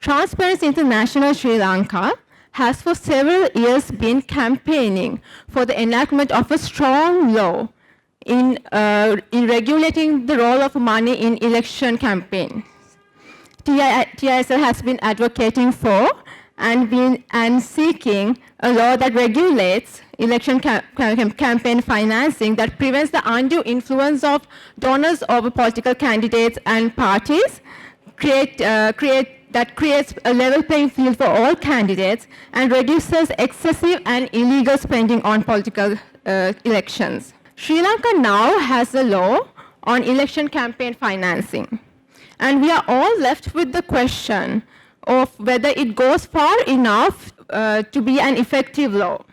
Transparency International Sri Lanka has for several years been campaigning for the enactment of a strong law in regulating the role of money in election campaigns. TISL has been advocating for and seeking a law that regulates election campaign financing that prevents the undue influence of donors over political candidates and parties, that creates a level playing field for all candidates and reduces excessive and illegal spending on political elections. Sri Lanka now has a law on election campaign financing. And we are all left with the question of whether it goes far enough to be an effective law.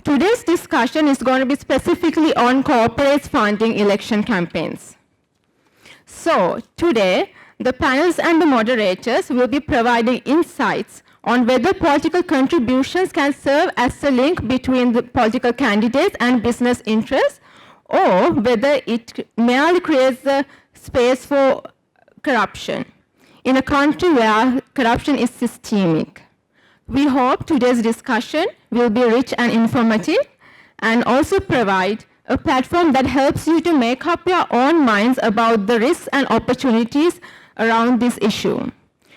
Today's discussion is going to be specifically on corporates funding election campaigns. So today, the panels and the moderators will be providing insights on whether political contributions can serve as a link between the political candidates and business interests, or whether it merely creates a space for corruption in a country where corruption is systemic. We hope today's discussion will be rich and informative and also provide a platform that helps you to make up your own minds about the risks and opportunities around this issue.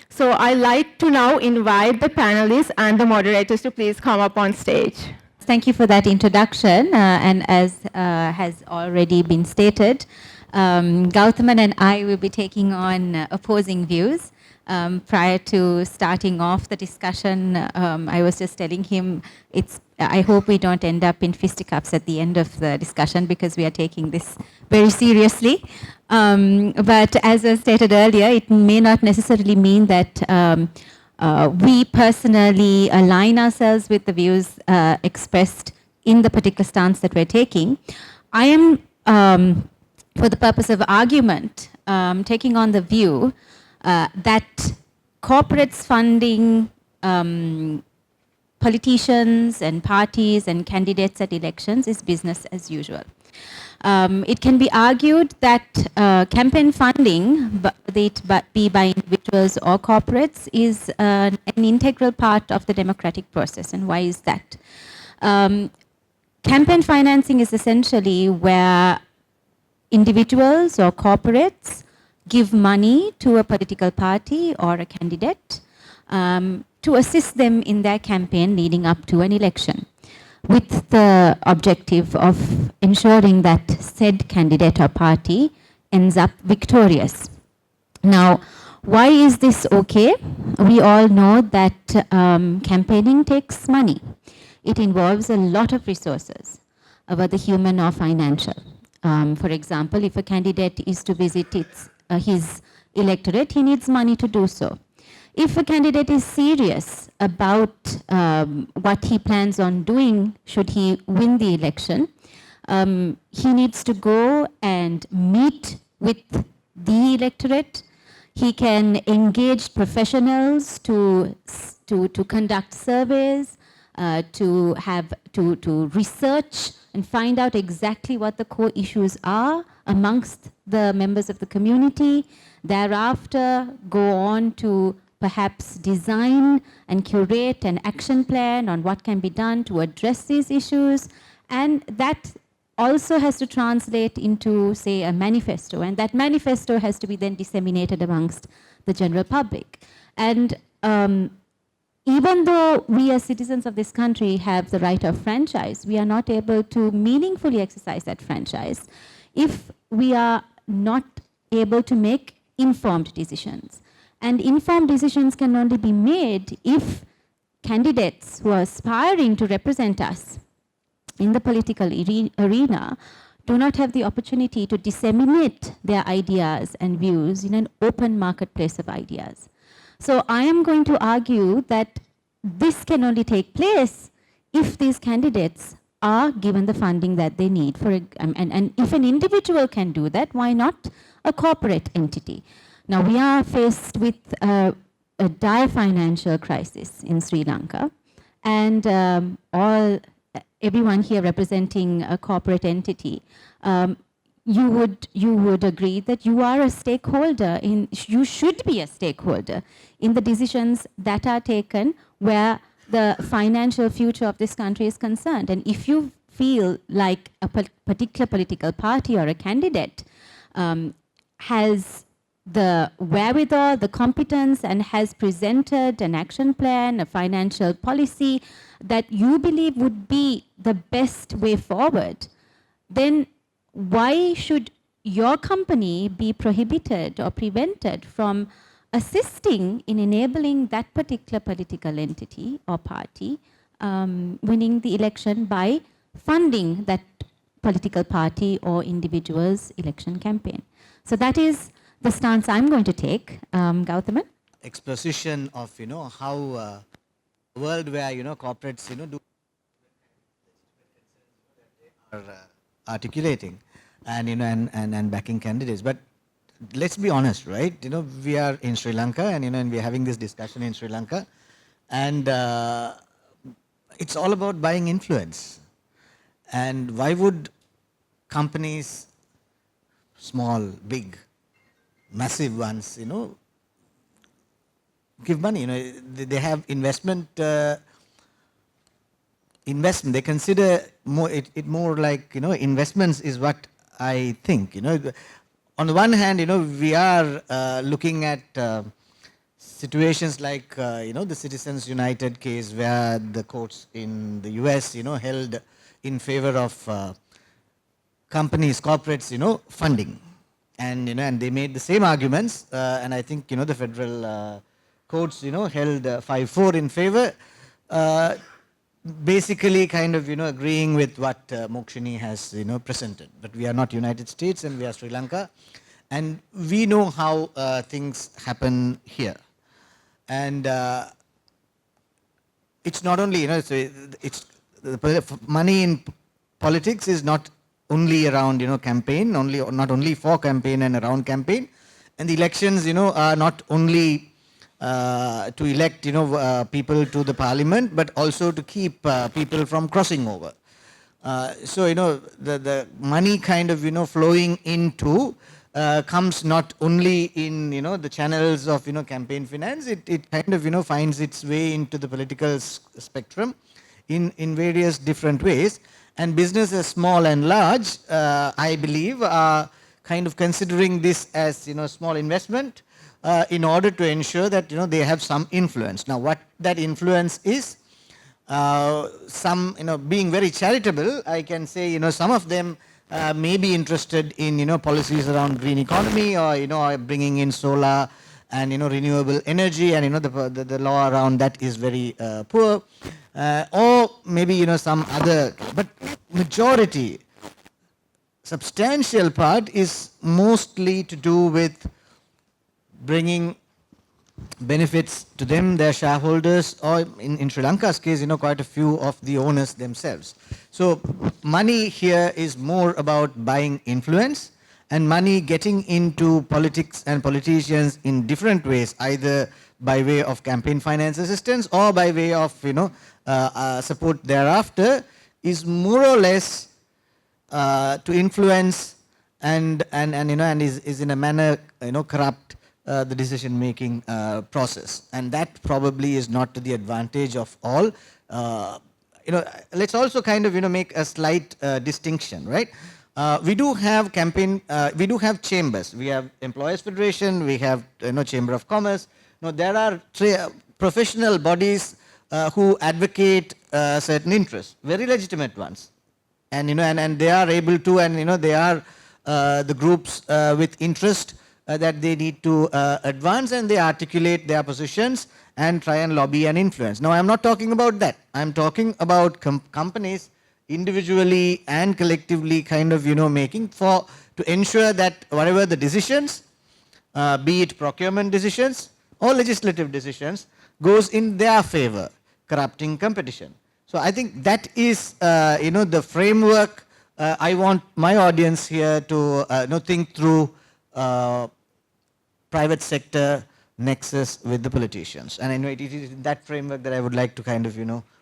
So I'd like to now invite the panelists and the moderators to please come up on stage. Thank you for that introduction. And as has already been stated, Gowthaman and I will be taking on opposing views. Prior to starting off the discussion, I was just telling him I hope we don't end up in fisticuffs at the end of the discussion because we are taking this very seriously. But as I stated earlier, it may not necessarily mean that we personally align ourselves with the views expressed in the particular stance that we're taking. I am, for the purpose of argument, taking on the view that corporates funding politicians and parties and candidates at elections is business as usual. It can be argued that campaign funding, be by individuals or corporates, is an integral part of the democratic process. And why is that? Campaign financing is essentially where individuals or corporates give money to a political party or a candidate to assist them in their campaign leading up to an election, with the objective of ensuring that said candidate or party ends up victorious. Now, why is this okay? We all know that campaigning takes money. It involves a lot of resources, whether human or financial. For example, if a candidate is to visit his electorate, he needs money to do so. If a candidate is serious about what he plans on doing should he win the election, he needs to go and meet with the electorate. He can engage professionals to conduct surveys, to research and find out exactly what the core issues are amongst the members of the community. Thereafter, go on to perhaps design and curate an action plan on what can be done to address these issues. And that also has to translate into, say, a manifesto. And that manifesto has to be then disseminated amongst the general public. And even though we as citizens of this country have the right of franchise, we are not able to meaningfully exercise that franchise if we are not able to make informed decisions. And informed decisions can only be made if candidates who are aspiring to represent us in the political arena do not have the opportunity to disseminate their ideas and views in an open marketplace of ideas. So I am going to argue that this can only take place if these candidates are given the funding that they need. And if an individual can do that, why not a corporate entity? Now, we are faced with a dire financial crisis in Sri Lanka, and everyone here representing a corporate entity, you would agree that you are a stakeholder you should be a stakeholder in the decisions that are taken where the financial future of this country is concerned. And if you feel like a particular political party or a candidate has the wherewithal, the competence, and has presented an action plan, a financial policy that you believe would be the best way forward, then why should your company be prohibited or prevented from assisting in enabling that particular political entity or party winning the election by funding that political party or individual's election campaign? So that is the stance I'm going to take. Gowthaman? Exposition of, how world where, corporates, do are articulating and, and backing candidates. But let's be honest, right? We are in Sri Lanka and, and we're having this discussion in Sri Lanka, and it's all about buying influence. And why would companies, small, big, massive ones, give money? They have investment. They consider it more like, investments is what I think. On the one hand, we are looking at situations like, the Citizens United case where the courts in the US, held in favor of companies, corporates, funding. And, and they made the same arguments, and I think, the federal courts, held 5-4 in favor, basically kind of, agreeing with what Mokshini has, presented. But we are not United States and we are Sri Lanka, and we know how things happen here. And it's not only, it's the money in politics is not only around, campaign, not only for campaign and around campaign. And the elections, are not only to elect, people to the parliament, but also to keep people from crossing over. So, the money kind of, flowing into comes not only in, the channels of, campaign finance, it kind of, finds its way into the political spectrum in various different ways. And businesses, small and large, I believe, are kind of considering this as, small investment in order to ensure that, they have some influence. Now, what that influence is, some, being very charitable, I can say, some of them may be interested in, policies around green economy or, bringing in solar and, renewable energy, and, the law around that is very poor. Or maybe, some other, but majority, substantial part is mostly to do with bringing benefits to them, their shareholders, or in Sri Lanka's case, quite a few of the owners themselves. So money here is more about buying influence, and money getting into politics and politicians in different ways, either by way of campaign finance assistance or by way of, support thereafter, is more or less to influence and is in a manner, corrupt the decision-making process, and that probably is not to the advantage of all. Let's also kind of make a slight distinction, right? We do have we do have chambers. We have Employers Federation. We have Chamber of Commerce. Now there are professional bodies who advocate certain interests, very legitimate ones, and and they are able to, and they are the groups with interest that they need to advance, and they articulate their positions and try and lobby and influence. Now, I'm not talking about that. I'm talking about companies individually and collectively kind of, making to ensure that whatever the decisions, be it procurement decisions or legislative decisions, goes in their favor, corrupting competition. So I think that is, the framework I want my audience here to think through private sector nexus with the politicians. And I know it is in that framework that I would like to kind of,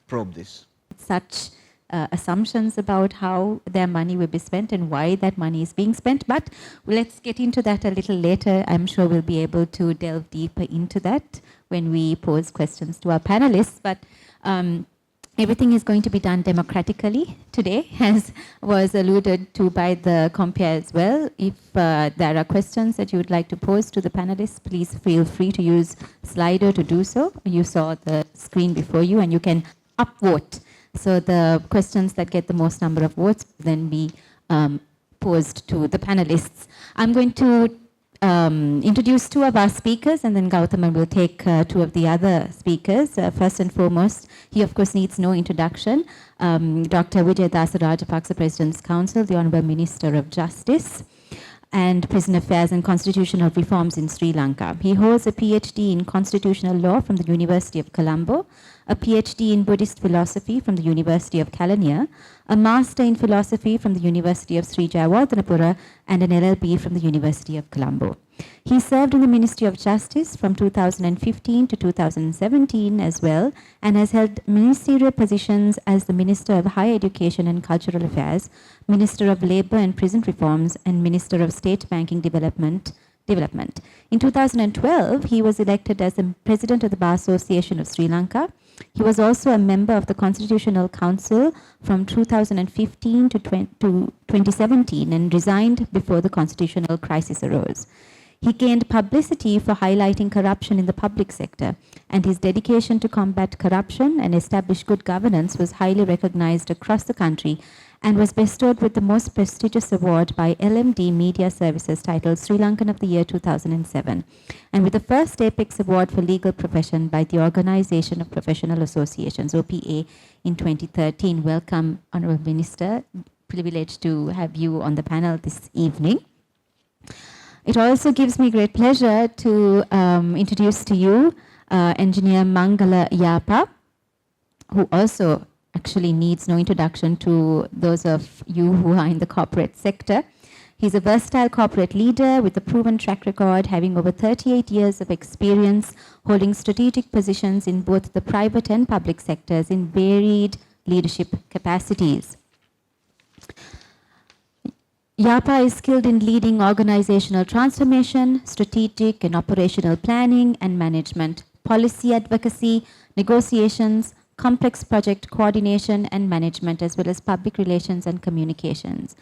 probe this. Such assumptions about how their money will be spent and why that money is being spent. But let's get into that a little later. I'm sure we'll be able to delve deeper into that when we pose questions to our panelists. But everything is going to be done democratically today, as was alluded to by the compere as well. If there are questions that you would like to pose to the panelists, please feel free to use Slido to do so. You saw the screen before you, and you can upvote. So the questions that get the most number of votes will then be posed to the panelists. I'm going to introduce two of our speakers, and then Gowthaman will take two of the other speakers. First and foremost, he of course needs no introduction. Dr. Wijeyadasa Rajapakshe, President's Counsel, the Honourable Minister of Justice and Prison Affairs and Constitutional Reforms in Sri Lanka. He holds a PhD in Constitutional Law from the University of Colombo, a PhD in Buddhist Philosophy from the University of Kelaniya, a Master in Philosophy from the University of Sri Jayawardenepura, and an LLB from the University of Colombo. He served in the Ministry of Justice from 2015 to 2017 as well, and has held ministerial positions as the Minister of Higher Education and Cultural Affairs, Minister of Labour and Prison Reforms, and Minister of State Banking Development. In 2012, he was elected as the President of the Bar Association of Sri Lanka. He was also a member of the Constitutional Council from 2015 to 2017 and resigned before the constitutional crisis arose. He gained publicity for highlighting corruption in the public sector, and his dedication to combat corruption and establish good governance was highly recognized across the country and was bestowed with the most prestigious award by LMD Media Services titled Sri Lankan of the Year 2007, and with the first Apex Award for Legal Profession by the Organization of Professional Associations, OPA, in 2013. Welcome, Honourable Minister. Privileged to have you on the panel this evening. It also gives me great pleasure to introduce to you Engineer Mangala Yapa, who also actually needs no introduction to those of you who are in the corporate sector. He's a versatile corporate leader with a proven track record, having over 38 years of experience holding strategic positions in both the private and public sectors in varied leadership capacities. Yapa is skilled in leading organizational transformation, strategic and operational planning and management, policy advocacy, negotiations, complex project coordination and management, as well as public relations and communications.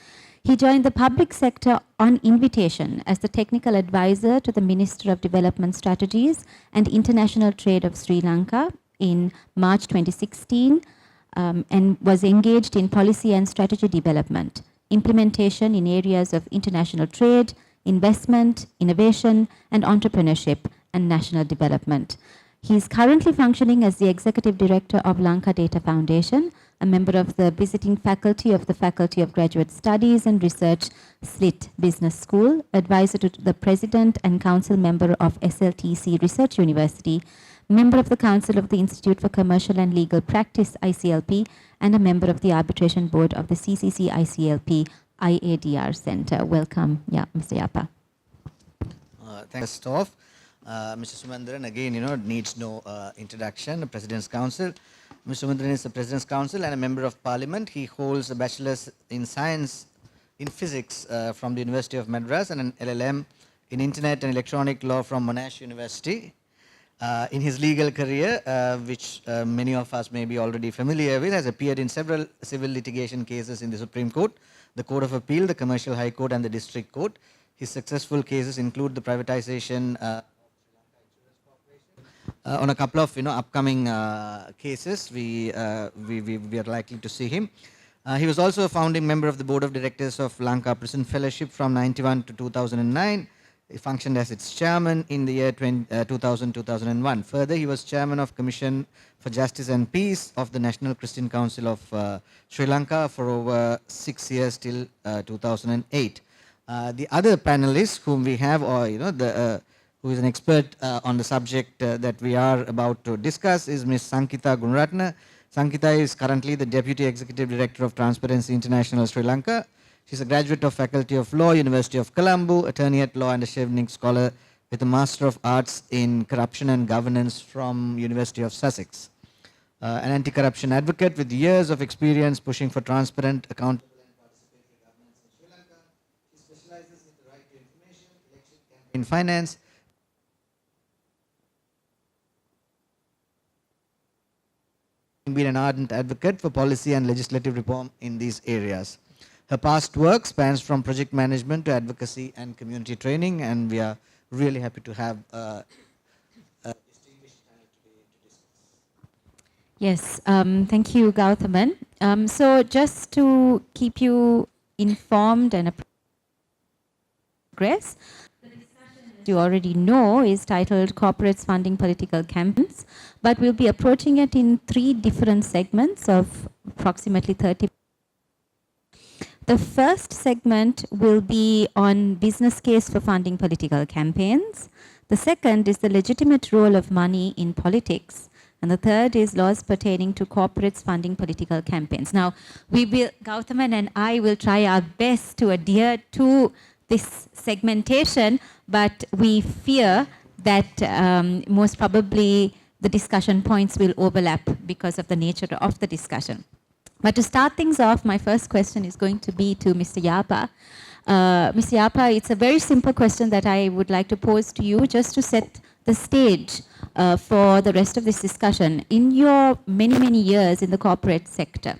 He joined the public sector on invitation as the technical advisor to the Minister of Development Strategies and International Trade of Sri Lanka in March 2016 and was engaged in policy and strategy development, implementation in areas of international trade, investment, innovation, and entrepreneurship and national development. He is currently functioning as the Executive Director of Lanka Data Foundation, a member of the visiting faculty of the Faculty of Graduate Studies and Research, SLIT Business School, advisor to the President and Council member of SLTC Research University, member of the Council of the Institute for Commercial and Legal Practice, ICLP, and a member of the Arbitration Board of the CCC ICLP IADR Center. Welcome, Mr. Yapa. Thanks, Stoff. Mr. Sumanthiran, again, needs no introduction. The President's Council. Mr. Sumanthiran is the President's Council and a Member of Parliament. He holds a Bachelor's in Science in Physics from the University of Madras and an LLM in Internet and Electronic Law from Monash University. In his legal career, which many of us may be already familiar with, has appeared in several civil litigation cases in the Supreme Court, the Court of Appeal, the Commercial High Court, and the District Court. His successful cases include the privatization on a couple of upcoming cases. We are likely to see him. He was also a founding member of the Board of Directors of Lanka Prison Fellowship from 1991 to 2009. He functioned as its chairman in the year 2000-2001. Further, he was chairman of Commission for Justice and Peace of the National Christian Council of Sri Lanka for over 6 years till 2008. The other panelists whom we have, or who is an expert on the subject that we are about to discuss, is Ms. Sankhitha Gunaratne. Sankhitha is currently the Deputy Executive Director of Transparency International Sri Lanka. She's a graduate of Faculty of Law, University of Colombo, attorney at law and a Chevening Scholar with a Master of Arts in Corruption and Governance from University of Sussex. an anti-corruption advocate with years of experience pushing for transparent, accountable and participatory governance in Sri Lanka. She specializes in the right to information, election campaign finance, been an ardent advocate for policy and legislative reform in these areas. Her past work spans from project management to advocacy and community training, and we are really happy to have a distinguished panel today to discuss. Yes, thank you, Gowthaman. So just to keep you informed and progress, you already know is titled Corporates Funding Political Campaigns, but we'll be approaching it in 3 different segments of approximately 30. The first segment will be on business case for funding political campaigns. The second is the legitimate role of money in politics. And the third is laws pertaining to corporates funding political campaigns. Now, Gowthaman and I will try our best to adhere to this segmentation, but we fear that most probably the discussion points will overlap because of the nature of the discussion. But to start things off, my first question is going to be to Mr. Yapa. Mr. Yapa, it's a very simple question that I would like to pose to you just to set the stage for the rest of this discussion. In your many, many years in the corporate sector,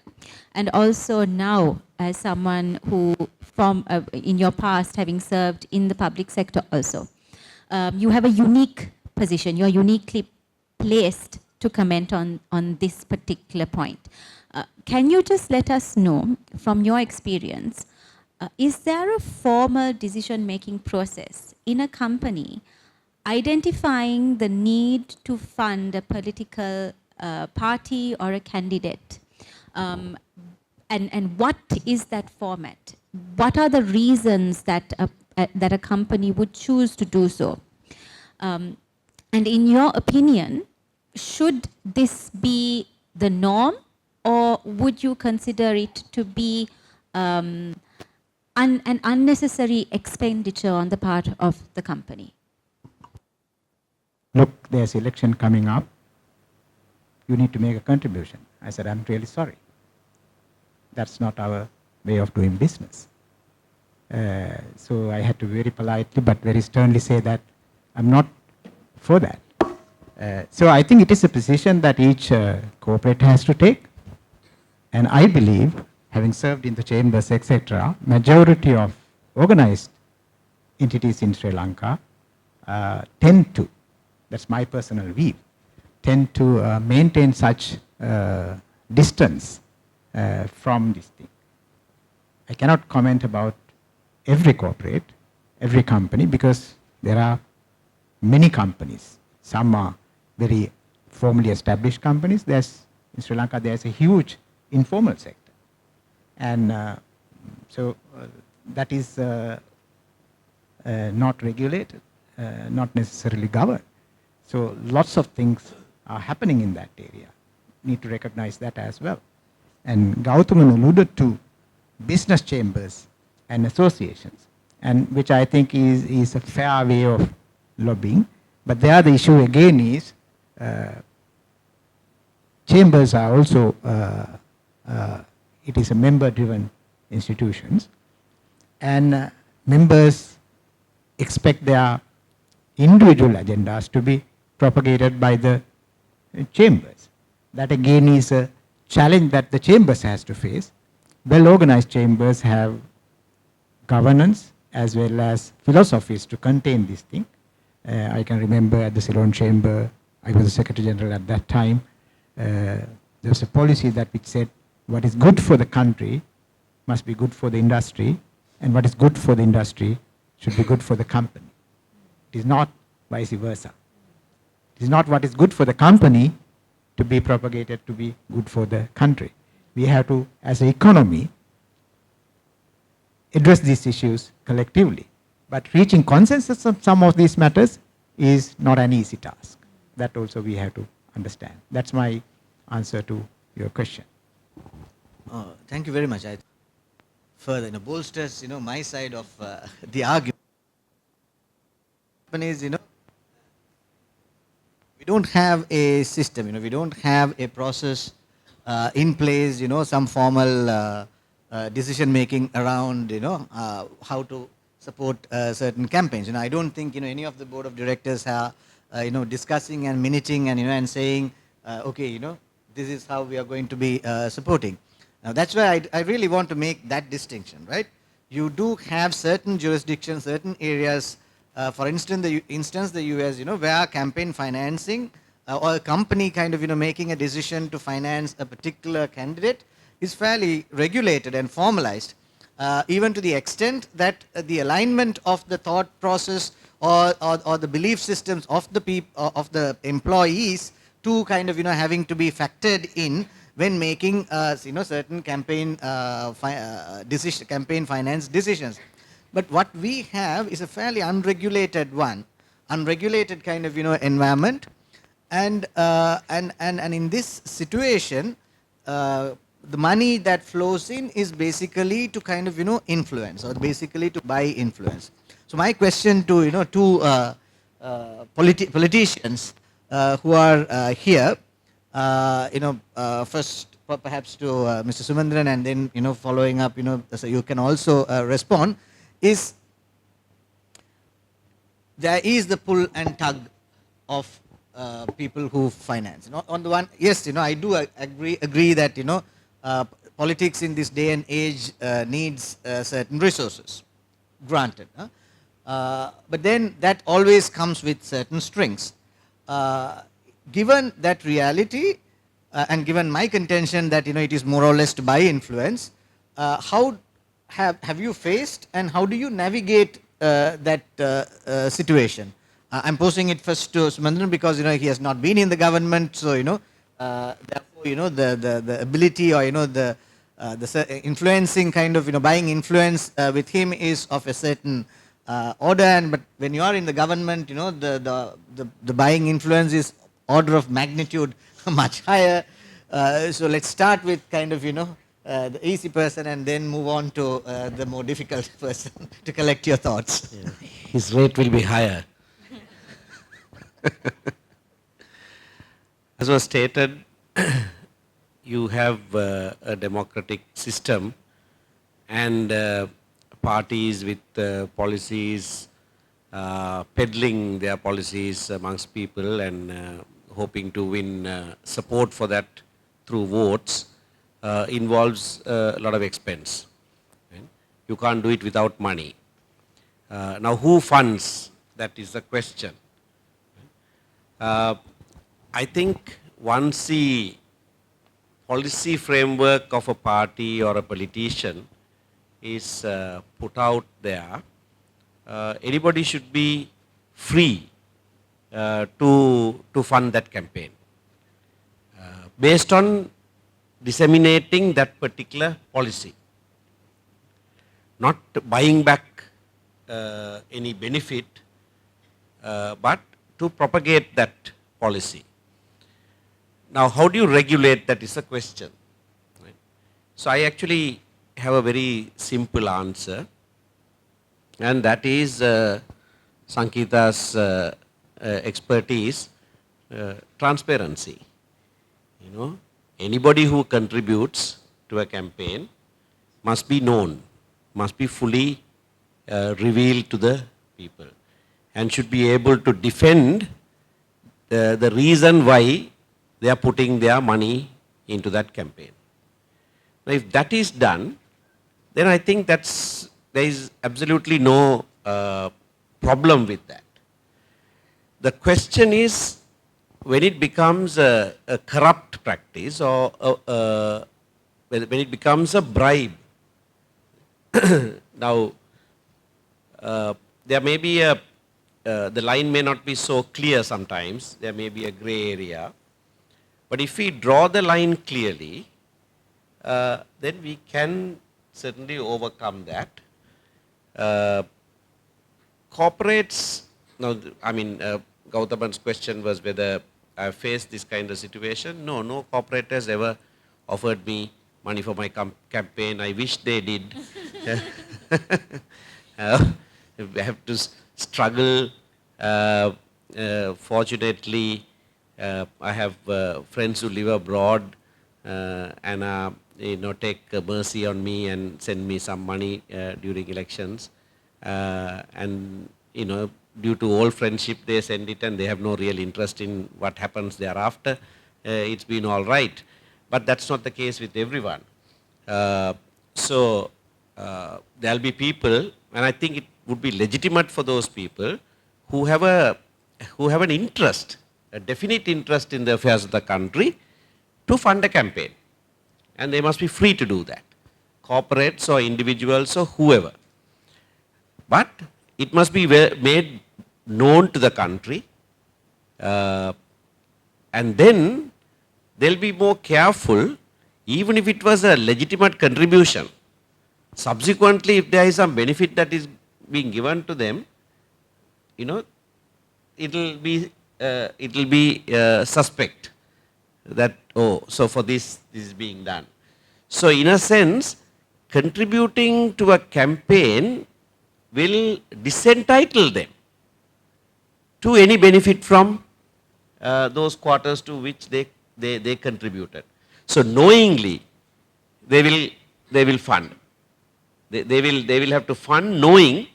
and also now as someone who from in your past having served in the public sector also, you have a unique position. You're uniquely placed to comment on this particular point. Can you just let us know from your experience, is there a formal decision-making process in a company identifying the need to fund a political party or a candidate? And what is that format? What are the reasons that a company would choose to do so? And in your opinion, should this be the norm, or would you consider it to be an unnecessary expenditure on the part of the company? Look, there's election coming up. You need to make a contribution. I said, I'm really sorry. That's not our way of doing business. So I had to very politely but very sternly say that I'm not for that. So I think it is a position that each corporate has to take. And I believe, having served in the chambers, etc., majority of organized entities in Sri Lanka tend to, that's my personal view, tend to maintain such distance from this thing. I cannot comment about every corporate, every company, because there are many companies. Some are very formally established companies. In Sri Lanka, there's a huge informal sector. And so that is not regulated, not necessarily governed. So lots of things are happening in that area. Need to recognize that as well. And Gowthaman alluded to business chambers and associations, and which I think is a fair way of lobbying. But there the issue again is chambers are also, it is a member-driven institutions, and members expect their individual agendas to be propagated by the chambers. That again is a challenge that the chambers has to face. Well-organized chambers have governance as well as philosophies to contain this thing. I can remember at the Ceylon Chamber, I was the Secretary General at that time, there was a policy that which said what is good for the country must be good for the industry, and what is good for the industry should be good for the company. It is not vice versa. It is not what is good for the company to be propagated to be good for the country. We have to, as an economy, address these issues collectively. But reaching consensus on some of these matters is not an easy task. That also we have to understand. That's my answer to your question. Thank you very much. I further bolsters my side of the argument. Companies we don't have a system, we don't have a process in place, some formal decision making around, how to support certain campaigns. I don't think, any of the board of directors are, discussing and minuting and, and saying, okay, this is how we are going to be supporting. Now that's why I really want to make that distinction, right? You do have certain jurisdictions, certain areas, for instance, the US, where campaign financing or a company kind of, making a decision to finance a particular candidate is fairly regulated and formalized, even to the extent that the alignment of the thought process or the belief systems of the employees to kind of, having to be factored in when making, certain campaign campaign finance decisions. But what we have is a fairly unregulated kind of, environment, and in this situation, the money that flows in is basically to kind of, influence, or basically to buy influence. So my question to, politicians who are here, first perhaps to Mr. Sumanthiran, and then, following up, so you can also respond, is there is the pull and tug of people who finance. On the one, yes, I do agree that, politics in this day and age needs certain resources, granted. But then that always comes with certain strings. Given that reality, and given my contention that, it is more or less to buy influence, how have you faced and how do you navigate that situation? I'm posing it first to Sumanthiran because, he has not been in the government, so, therefore, the ability or, the influencing kind of, buying influence with him is of a certain order, but when you are in the government, the buying influence is order of magnitude much higher. So let's start with kind of, the easy person and then move on to the more difficult person to collect your thoughts. Yeah. His rate will be higher. As was stated, you have a democratic system and parties with policies, peddling their policies amongst people and hoping to win support for that through votes involves a lot of expense. Right? You can't do it without money. Now who funds? That is the question. I think once the policy framework of a party or a politician is put out there, anybody should be free to fund that campaign based on disseminating that particular policy, not buying back any benefit, but to propagate that policy. Now, how do you regulate that is a question. Right? So I actually have a very simple answer, and that is Sankhitha's expertise, transparency. Anybody who contributes to a campaign must be known, must be fully revealed to the people, and should be able to defend the reason why they are putting their money into that campaign. Now, if that is done, then I think there is absolutely no problem with that. The question is when it becomes a corrupt practice or when it becomes a bribe. Now, there may be the line may not be so clear sometimes, there may be a gray area. But if we draw the line clearly, then we can certainly overcome that. Corporates, now, I mean, Gowthaman's question was whether I have faced this kind of situation. No corporate has ever offered me money for my campaign. I wish they did. We have to struggle. Fortunately, I have friends who live abroad and take mercy on me and send me some money during elections. And due to old friendship, they send it and they have no real interest in what happens thereafter. It's been all right. But that's not the case with everyone. So there'll be people, and I think it would be legitimate for those people who have an interest, a definite interest in the affairs of the country, to fund a campaign. And they must be free to do that, corporates or individuals or whoever. But it must be made known to the country, and then they'll be more careful, even if it was a legitimate contribution. Subsequently, if there is some benefit that is being given to them, it'll be suspect that, oh, so for this is being done. So in a sense, contributing to a campaign will disentitle them to any benefit from those quarters to which they contributed. So knowingly, they will fund. They will have to fund, knowing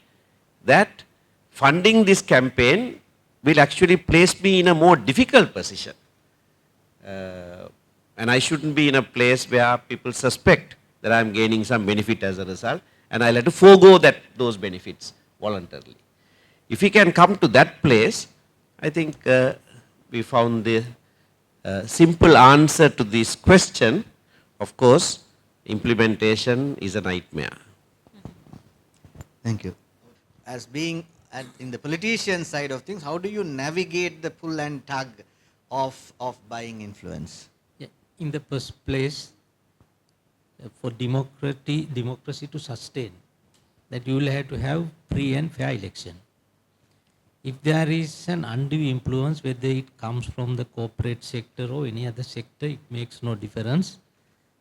that funding this campaign will actually place me in a more difficult position. And I shouldn't be in a place where people suspect that I'm gaining some benefit as a result, and I'll have to forego those benefits voluntarily. If we can come to that place, I think we found the simple answer to this question. Of course, implementation is a nightmare. Thank you. As being in the politician side of things, how do you navigate the pull and tug of buying influence? Yeah. In the first place, for democracy to sustain, that you will have to have free and fair election. If there is an undue influence, whether it comes from the corporate sector or any other sector, it makes no difference.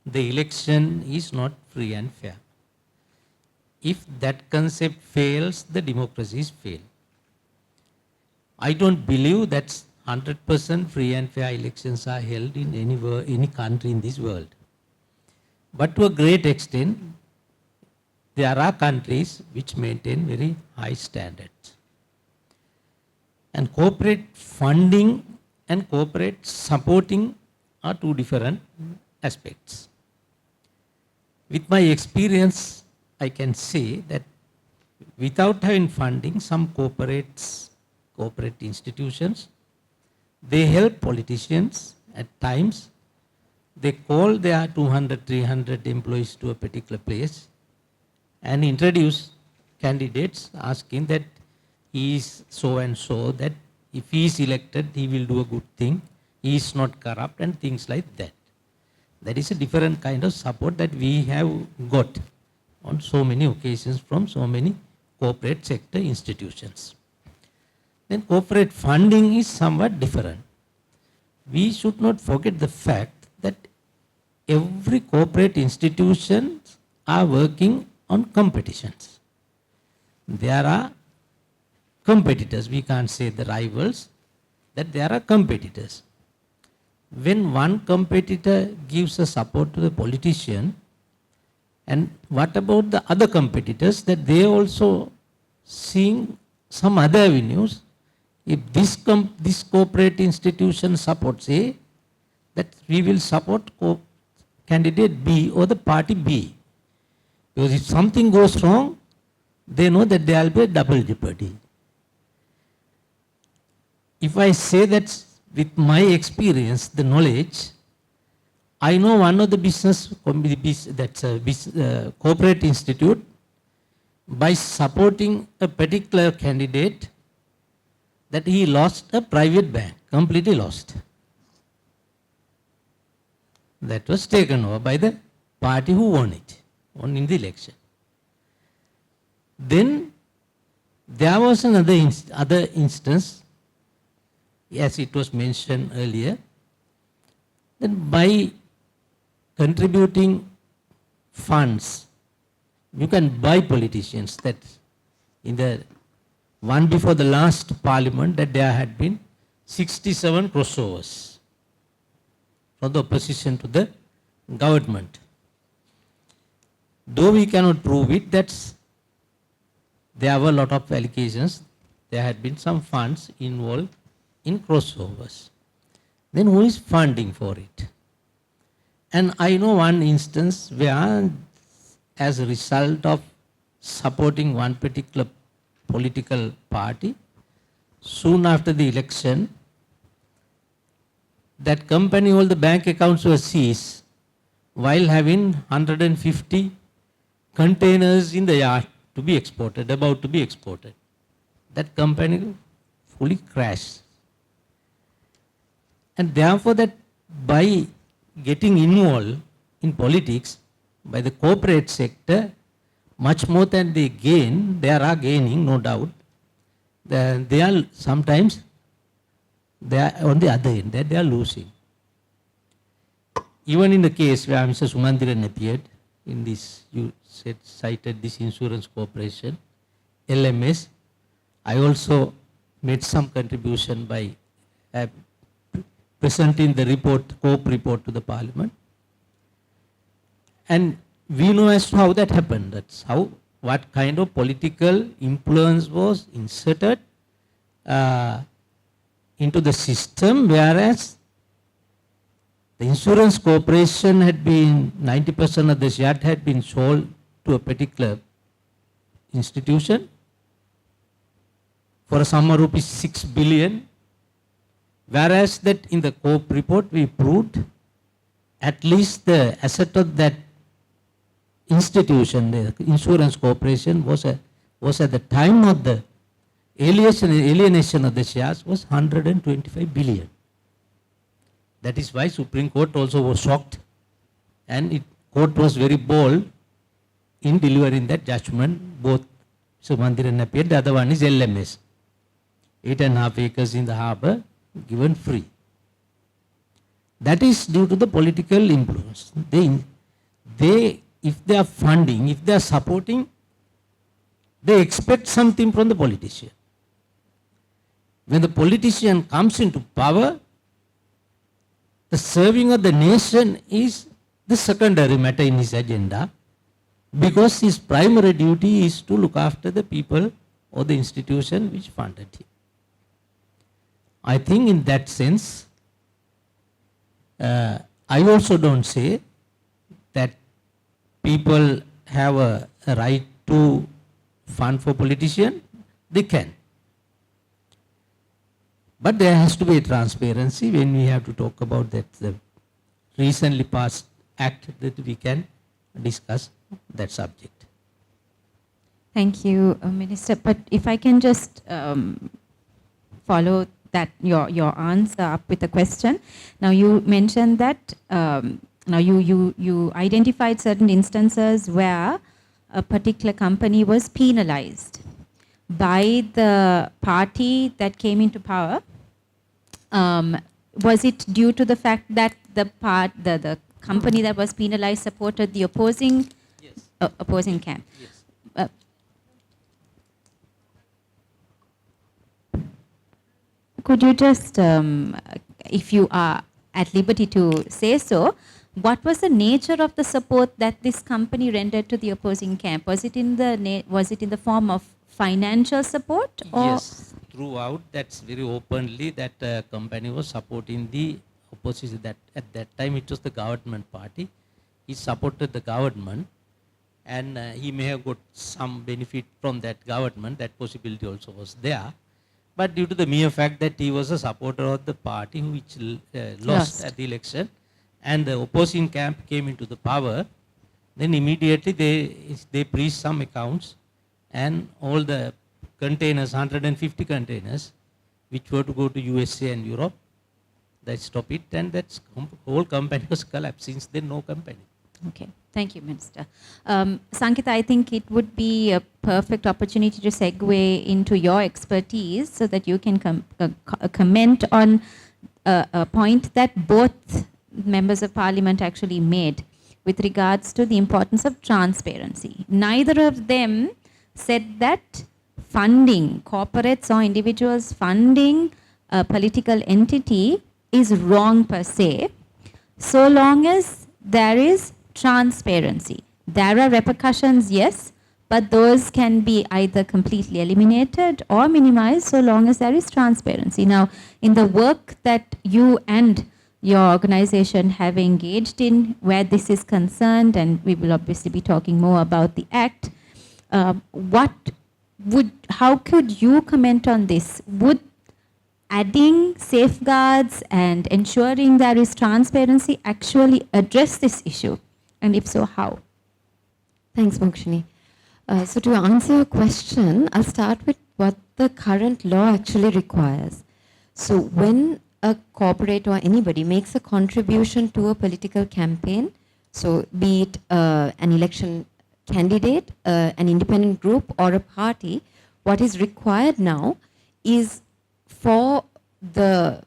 The election is not free and fair. If that concept fails, the democracies fail. I don't believe that 100% free and fair elections are held in any country in this world. But to a great extent, there are countries which maintain very high standards. And corporate funding and corporate supporting are two different aspects. With my experience, I can say that without having funding, some corporate institutions, they help politicians at times. They call their 200, 300 employees to a particular place and introduce candidates asking that he is so and so, that if he is elected, he will do a good thing, he is not corrupt, and things like that. That is a different kind of support that we have got on so many occasions from so many corporate sector institutions. Then corporate funding is somewhat different. We should not forget the fact that every corporate institution are working on competitions. There are competitors, we can't say the rivals, that there are competitors. When one competitor gives a support to the politician, and what about the other competitors, that they also seeing some other avenues? If this corporate institution supports A, that we will support candidate B or the party B. Because if something goes wrong, they know that there will be a double jeopardy. If I say that with my experience, the knowledge, I know one of the corporate institute, by supporting a particular candidate, that he lost a private bank, completely lost. That was taken over by the party who won in the election. Then there was another instance, as it was mentioned earlier, that by contributing funds, you can buy politicians. That in the one before the last parliament, that there had been 67 crossovers from the opposition to the government. Though we cannot prove it, there were a lot of allegations. There had been some funds involved in crossovers. Then who is funding for it? And I know one instance where, as a result of supporting one particular political party, soon after the election, that company, all the bank accounts were seized while having 150 containers in the yard to be exported, about to be exported. That company fully crashed. And therefore that by getting involved in politics by the corporate sector, much more than they gain, they are gaining, no doubt. They are sometimes, they are on the other end, they are losing. Even in the case where Mr. Sumanthiran appeared, in this, you cited this insurance corporation, LMS, I also made some contribution by presenting the report, COPE report to the Parliament. And we know as to how that happened. That's how, what kind of political influence was inserted into the system, whereas the insurance corporation had been, 90% of the shares had been sold to a particular institution for a sum of rupees 6 billion, whereas that in the COPE report we proved at least the asset of that institution, the insurance corporation, was at the time of the alienation of the shares was 125 billion. That is why Supreme Court also was shocked, and court was very bold in delivering that judgment. Both Sumanthiran appeared, the other one is LMS. 8.5 acres in the harbour given free. That is due to the political influence. They, if they are funding, if they are supporting, they expect something from the politician. When the politician comes into power, the serving of the nation is the secondary matter in his agenda, because his primary duty is to look after the people or the institution which funded him. I think in that sense, I also don't say that people have a right to fund for politicians. They can. But there has to be a transparency when we have to talk about that the recently passed act, that we can discuss that subject. Thank you, Minister. But if I can just follow that your answer up with a question. Now you mentioned that now you identified certain instances where a particular company was penalized by the party that came into power. Was it due to the fact that the company that was penalized supported the opposing opposing camp? Yes. Could you just, if you are at liberty to say so, what was the nature of the support that this company rendered to the opposing camp? Was it in the form of financial support? Or? Yes, throughout, that's very openly that company was supporting the opposition. That at that time it was the government party. He supported the government, and he may have got some benefit from that government. That possibility also was there. But due to the mere fact that he was a supporter of the party which lost at the election, and the opposing camp came into the power, then immediately they freeze some accounts, and all the containers, 150 containers, which were to go to USA and Europe, they stop it, and that whole company was collapsed. Since then, no company. Okay, thank you, Minister. Sankhitha, I think it would be a perfect opportunity to segue into your expertise so that you can comment on a point that both members of parliament actually made with regards to the importance of transparency. Neither of them said that funding, corporates or individuals funding a political entity is wrong per se, so long as there is transparency. There are repercussions, yes, but those can be either completely eliminated or minimized so long as there is transparency. Now, in the work that you and your organization have engaged in where this is concerned, and we will obviously be talking more about the Act, how could you comment on this? Would adding safeguards and ensuring there is transparency actually address this issue? And if so, how? Thanks, Mokshini. So to answer your question, I'll start with what the current law actually requires. So when a corporate or anybody makes a contribution to a political campaign, so be it an election candidate, an independent group or a party, what is required now is for the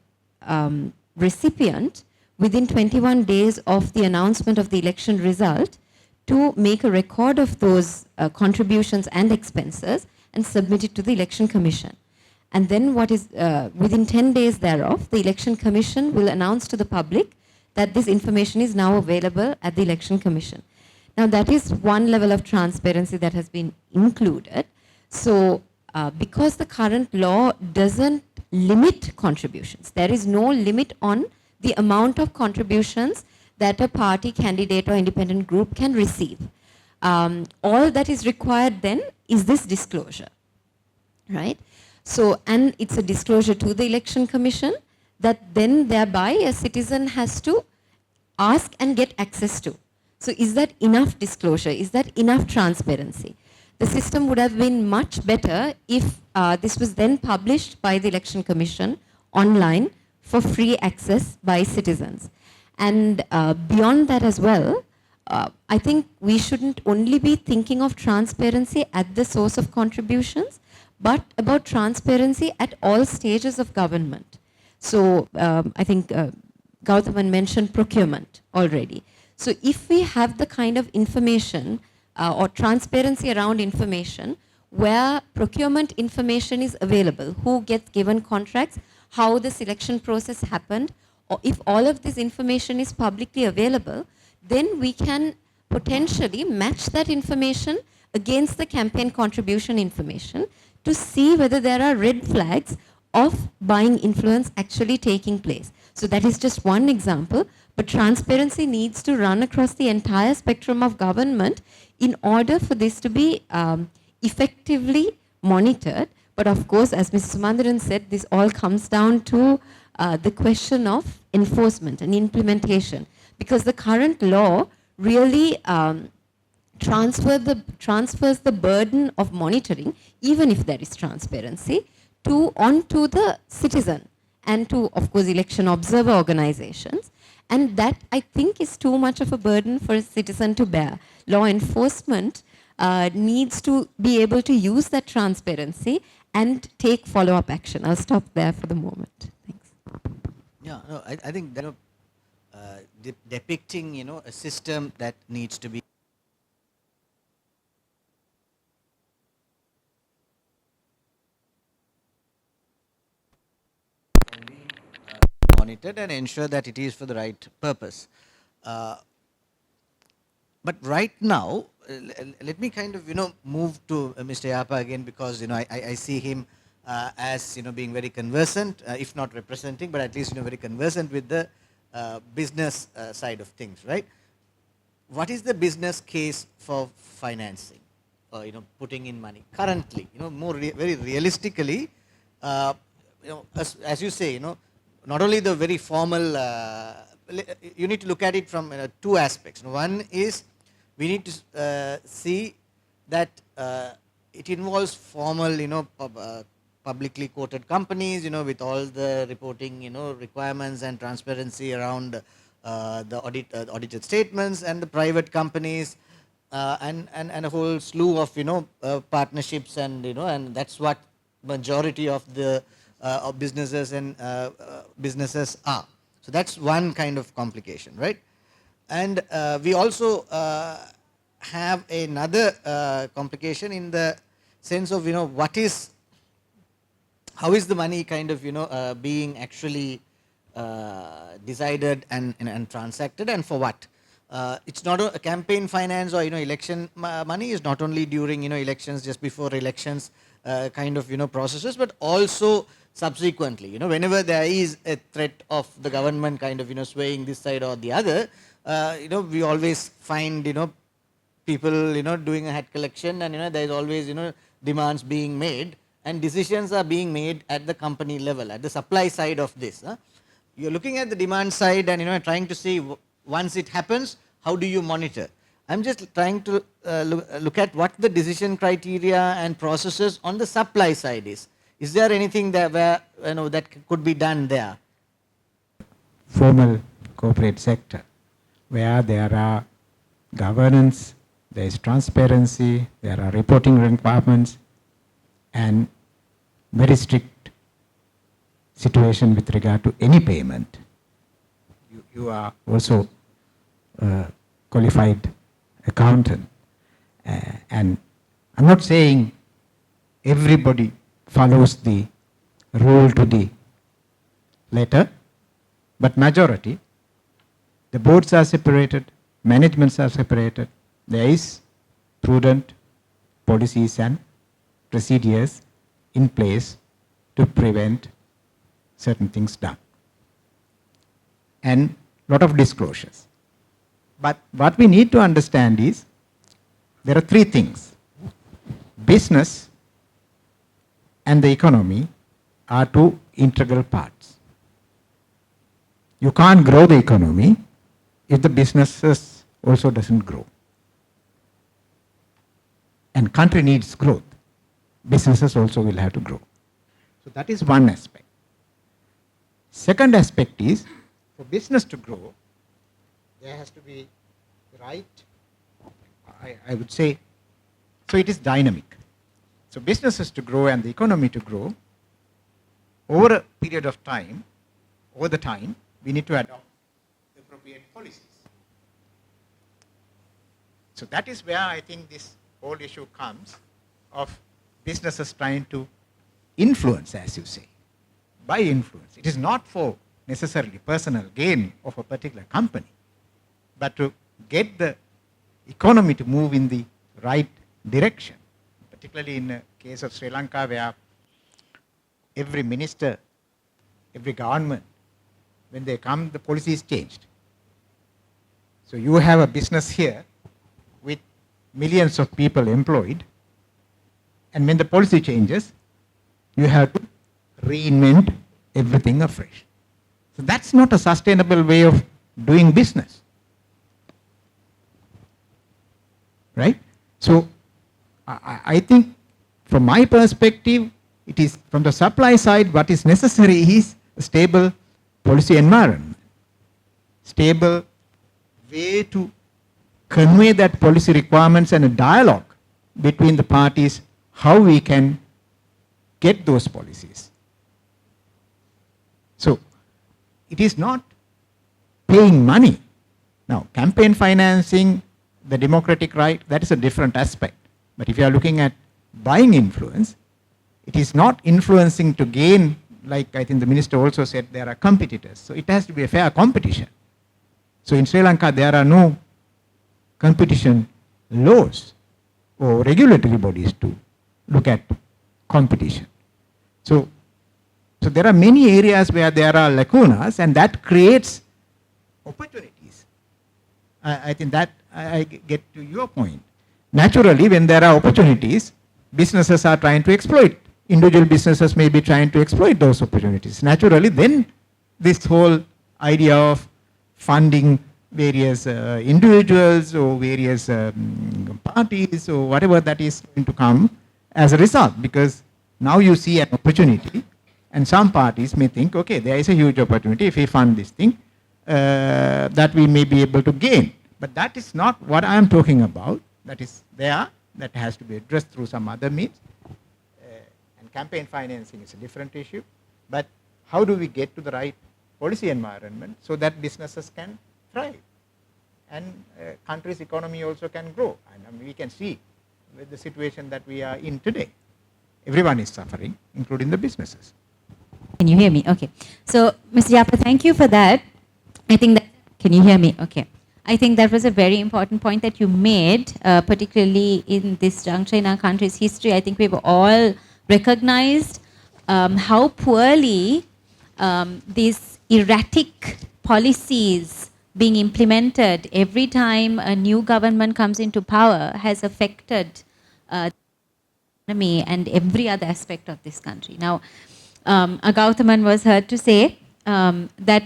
recipient within 21 days of the announcement of the election result to make a record of those contributions and expenses and submit it to the Election Commission. And then what is within 10 days thereof, the Election Commission will announce to the public that this information is now available at the Election Commission. Now that is one level of transparency that has been included. So because the current law doesn't limit contributions, there is no limit on the amount of contributions that a party, candidate or independent group can receive. All that is required then is this disclosure, right? So, and it's a disclosure to the Election Commission that then thereby a citizen has to ask and get access to. So is that enough disclosure? Is that enough transparency? The system would have been much better if this was then published by the Election Commission online for free access by citizens. And beyond that as well, I think we shouldn't only be thinking of transparency at the source of contributions, but about transparency at all stages of government. So I think Gowthaman mentioned procurement already. So if we have the kind of information or transparency around information where procurement information is available, who gets given contracts, how the selection process happened, or if all of this information is publicly available, then we can potentially match that information against the campaign contribution information to see whether there are red flags of buying influence actually taking place. So that is just one example, but transparency needs to run across the entire spectrum of government in order for this to be effectively monitored. But of course, as Mr. Sumanthiran said, this all comes down to the question of enforcement and implementation, because the current law really transfers the burden of monitoring, even if there is transparency, onto the citizen and to, of course, election observer organizations. And that, I think, is too much of a burden for a citizen to bear. Law enforcement needs to be able to use that transparency and take follow-up action. I'll stop there for the moment. Thanks. Yeah, no, I think that depicting, a system that needs to be monitored and ensure that it is for the right purpose. But right now, let me kind of, move to Mr. Yapa again, because, I see him as, being very conversant, if not representing, but at least, very conversant with the business side of things, right? What is the business case for financing, putting in money currently? Very realistically, as you say, not only the very formal, you need to look at it from two aspects. One is we need to see that it involves formal, publicly quoted companies, with all the reporting, requirements and transparency around the audited statements, and the private companies, and a whole slew of partnerships, and and that's what majority of the businesses and businesses are. So that's one kind of complication, right? And we also have another complication in the sense of, how is the money kind of, being actually decided and transacted, and for what? It's not a campaign finance or, election money is not only during, elections, just before elections, kind of, processes, but also subsequently, whenever there is a threat of the government kind of, swaying this side or the other, we always find, people, doing a hat collection, and, there is always, demands being made, and decisions are being made at the company level, at the supply side of this. You're looking at the demand side and, trying to see once it happens, how do you monitor? I'm just trying to look at what the decision criteria and processes on the supply side is. Is there anything that where, that could be done there? Formal corporate sector, where there are governance, there is transparency, there are reporting requirements, and very strict situation with regard to any payment. You are also qualified accountant, and I'm not saying everybody follows the rule to the letter, but majority, the boards are separated, managements are separated, there is prudent policies and procedures in place to prevent certain things done, and lot of disclosures. But what we need to understand is there are three things. Business and the economy are two integral parts. You can't grow the economy if the businesses also doesn't grow. And country needs growth. Businesses also will have to grow. So that is one aspect. Second aspect is, for business to grow, there has to be right, I would say, so it is dynamic. So businesses to grow and the economy to grow, over a period of time, over the time, we need to adopt the appropriate policies. So that is where I think this whole issue comes of businesses trying to influence, as you say, by influence. It is not for necessarily personal gain of a particular company, but to get the economy to move in the right direction, particularly in the case of Sri Lanka, where every minister, every government, when they come, the policy is changed. So you have a business here with millions of people employed, and when the policy changes, you have to reinvent everything afresh. So that's not a sustainable way of doing business. Right? So I think from my perspective, it is from the supply side, what is necessary is a stable policy environment, stable way to convey that policy requirements, and a dialogue between the parties, how we can get those policies. So it is not paying money. Now, campaign financing, the democratic right, that is a different aspect. But if you are looking at buying influence, it is not influencing to gain, like I think the minister also said, there are competitors. So it has to be a fair competition. So in Sri Lanka, there are no competition laws or regulatory bodies to look at competition. So there are many areas where there are lacunas, and that creates opportunities. I think that I get to your point. Naturally, when there are opportunities, businesses are trying to exploit. Individual businesses may be trying to exploit those opportunities. Naturally, then this whole idea of funding various individuals or various parties or whatever, that is going to come as a result, because now you see an opportunity, and some parties may think, okay, there is a huge opportunity if we fund this thing, that we may be able to gain. But that is not what I am talking about. That is there, that has to be addressed through some other means. And campaign financing is a different issue. But how do we get to the right policy environment so that businesses can thrive and country's economy also can grow? And I mean, we can see with the situation that we are in today. everyone is suffering, including the businesses. Can you hear me? Okay. So, Mr. Yapa, thank you for that. I think that, can you hear me? Okay. I think that was a very important point that you made, particularly in this juncture in our country's history. I think we've all recognized how poorly these erratic policies being implemented every time a new government comes into power has affected economy and every other aspect of this country. Now, Gowthaman was heard to say that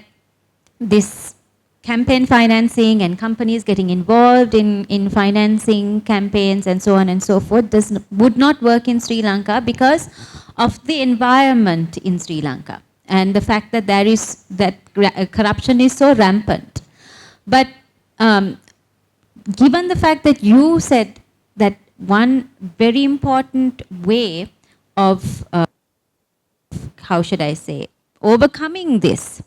this campaign financing and companies getting involved in financing campaigns and so on and so forth would not work in Sri Lanka because of the environment in Sri Lanka and the fact that corruption is so rampant. But given the fact that you said that one very important way of, how should I say, overcoming this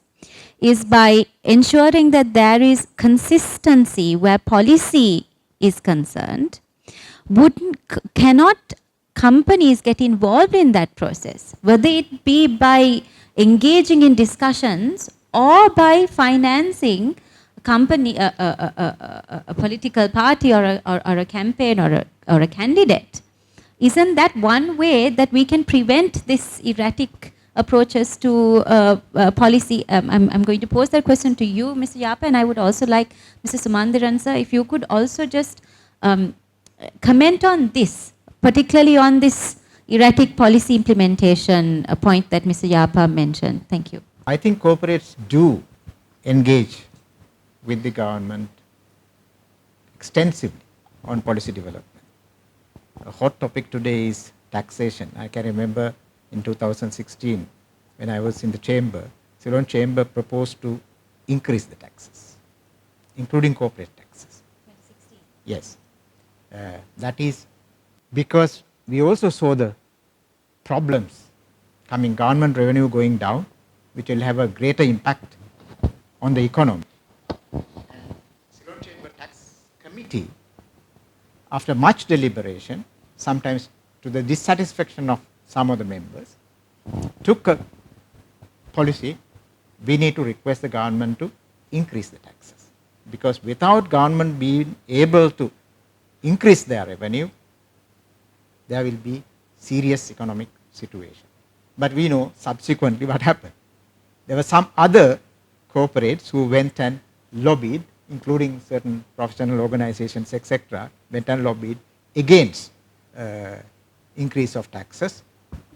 is by ensuring that there is consistency where policy is concerned, cannot companies get involved in that process, whether it be by engaging in discussions or by financing a company, a political party or a campaign or a candidate? Isn't that one way that we can prevent this erratic approaches to policy? I'm going to pose that question to you, Mr. Yapa, and I would also like Mr. Sumanthiran, sir, if you could also just comment on this, particularly on this erratic policy implementation point that Mr. Yapa mentioned. Thank you. I think corporates do engage with the government extensively on policy development. A hot topic today is taxation. I can remember in 2016, when I was in the chamber, Ceylon chamber proposed to increase the taxes, including corporate taxes. 2016? Yes. That is because we also saw the problems coming, government revenue going down, which will have a greater impact on the economy. Ceylon Chamber Tax Committee, after much deliberation, sometimes to the dissatisfaction of some of the members, took a policy, we need to request the government to increase the taxes. Because without government being able to increase their revenue, there will be serious economic situation. But we know subsequently what happened. There were some other corporates who went and lobbied, including certain professional organizations, etc., went and lobbied against increase of taxes,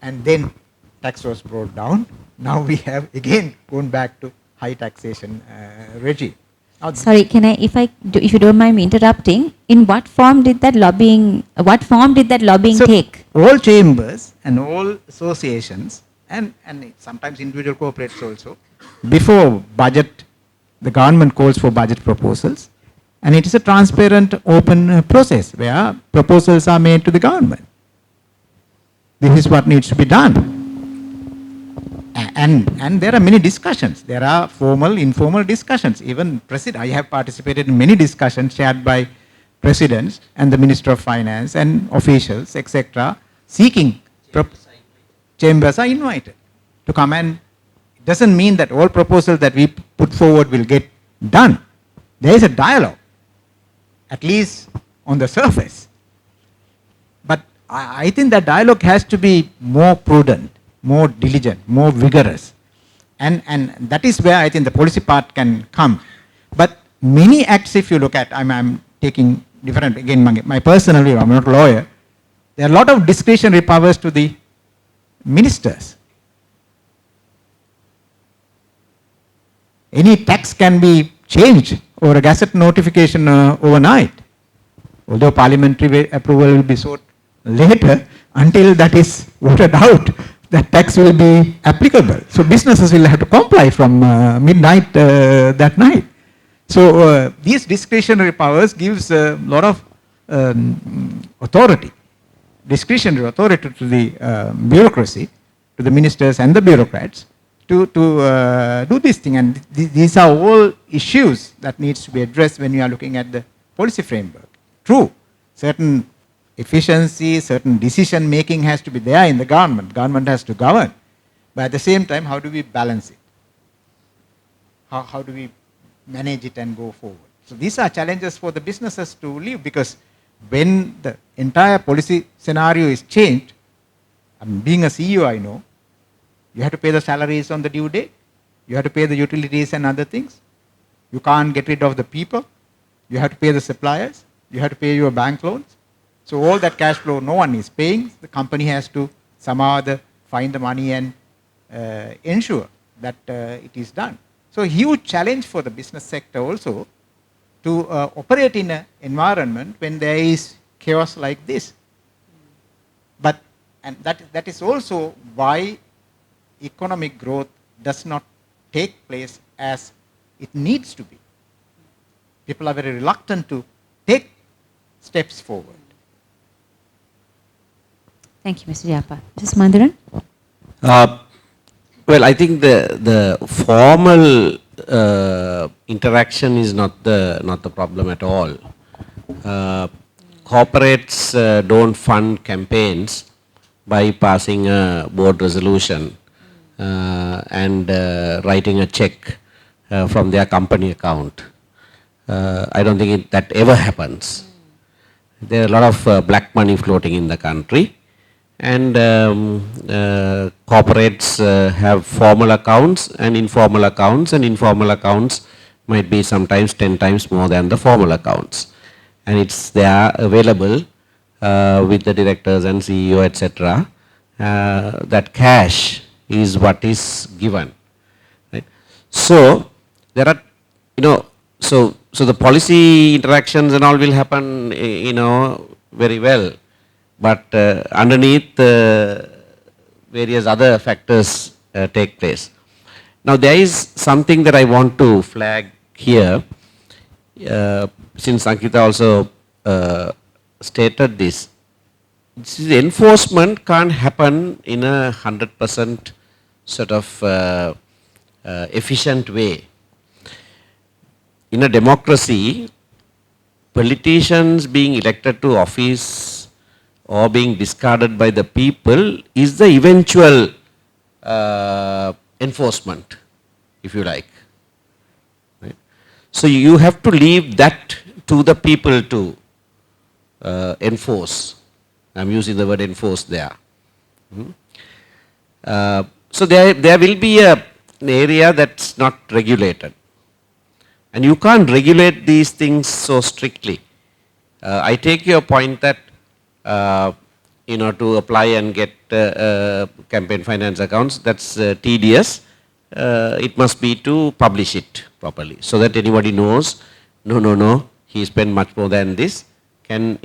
and then tax was brought down. Now we have again gone back to high taxation regime. Sorry, can I, if you don't mind me interrupting, in what form did that lobbying So take? all chambers and all associations and sometimes individual corporates also, before budget, the government calls for budget proposals, and it is a transparent, open process where proposals are made to the government. This is what needs to be done. And there are many discussions. There are formal, informal discussions. Even I have participated in many discussions chaired by presidents and the Minister of Finance and officials, etc., seeking chambers are invited to come, and it doesn't mean that all proposals that we put forward will get done. There is a dialogue, at least on the surface. But I think that dialogue has to be more prudent, more diligent, more vigorous. And that is where I think the policy part can come. But many acts, if you look at, I'm taking different, again, my personal view, I'm not a lawyer, there are a lot of discretionary powers to the ministers. Any tax can be changed or a gazette notification overnight, although parliamentary approval will be sought later. Until that is voted out, that tax will be applicable. So businesses will have to comply from midnight that night. So these discretionary powers gives a lot of authority, discretionary authority to the bureaucracy, to the ministers and the bureaucrats to do this thing. And these are all issues that needs to be addressed when you are looking at the policy framework. True, certain efficiency, certain decision making has to be there in the government. Government has to govern. But at the same time, how do we balance it? How do we manage it and go forward? So these are challenges for the businesses to live, because when the entire policy scenario is changed, I mean, being a CEO, I know, you have to pay the salaries on the due date. You have to pay the utilities and other things. You can't get rid of the people. You have to pay the suppliers. You have to pay your bank loans. So all that cash flow, no one is paying. The company has to somehow find the money and ensure that it is done. So a huge challenge for the business sector also to operate in an environment when there is chaos like this. But and that is also why economic growth does not take place as it needs to be. People are very reluctant to take steps forward. Thank you, Mr. Yapa. Mrs. Sumanthiran? Well, I think the formal interaction is not the problem at all. Corporates don't fund campaigns by passing a board resolution and writing a check from their company account. I don't think that ever happens. There are a lot of black money floating in the country, and corporates have formal accounts and informal accounts, and informal accounts might be sometimes 10 times more than the formal accounts. And it's there available with the directors and CEO, etc. That cash is what is given. Right? So there are, so the policy interactions and all will happen, very well. But underneath, various other factors take place. Now there is something that I want to flag here, since Sankhitha also stated this. Enforcement can't happen in a 100% sort of efficient way. In a democracy, politicians being elected to office or being discarded by the people is the eventual enforcement, if you like. Right? So you have to leave that to the people to enforce. I'm using the word enforce there. So there will be an area that's not regulated. And you can't regulate these things so strictly. I take your point that, to apply and get campaign finance accounts, that's tedious. It must be to publish it properly so that anybody knows, no, he spent much more than this, can,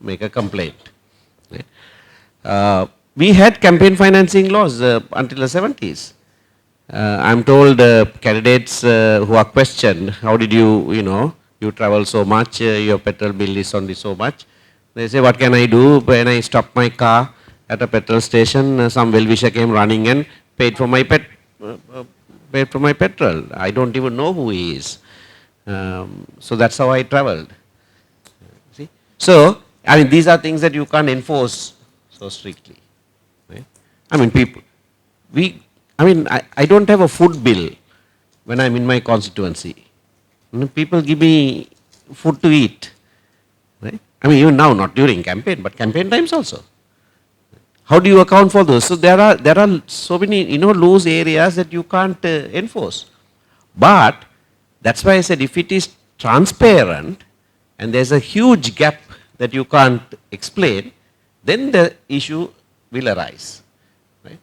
make a complaint. Right? We had campaign financing laws until the 70s. I'm told candidates who are questioned, how did you, you travel so much, your petrol bill is only so much. They say, what can I do? When I stopped my car at a petrol station, some well-wisher came running and paid for my petrol. I don't even know who he is. So that's how I traveled. See? So, these are things that you can't enforce so strictly. Right? I don't have a food bill when I'm in my constituency. People give me food to eat. Right? Even now, not during campaign, but campaign times also. How do you account for those? So there are so many, loose areas that you can't enforce. But that's why I said if it is transparent and there's a huge gap that you can't explain, then the issue will arise. Right?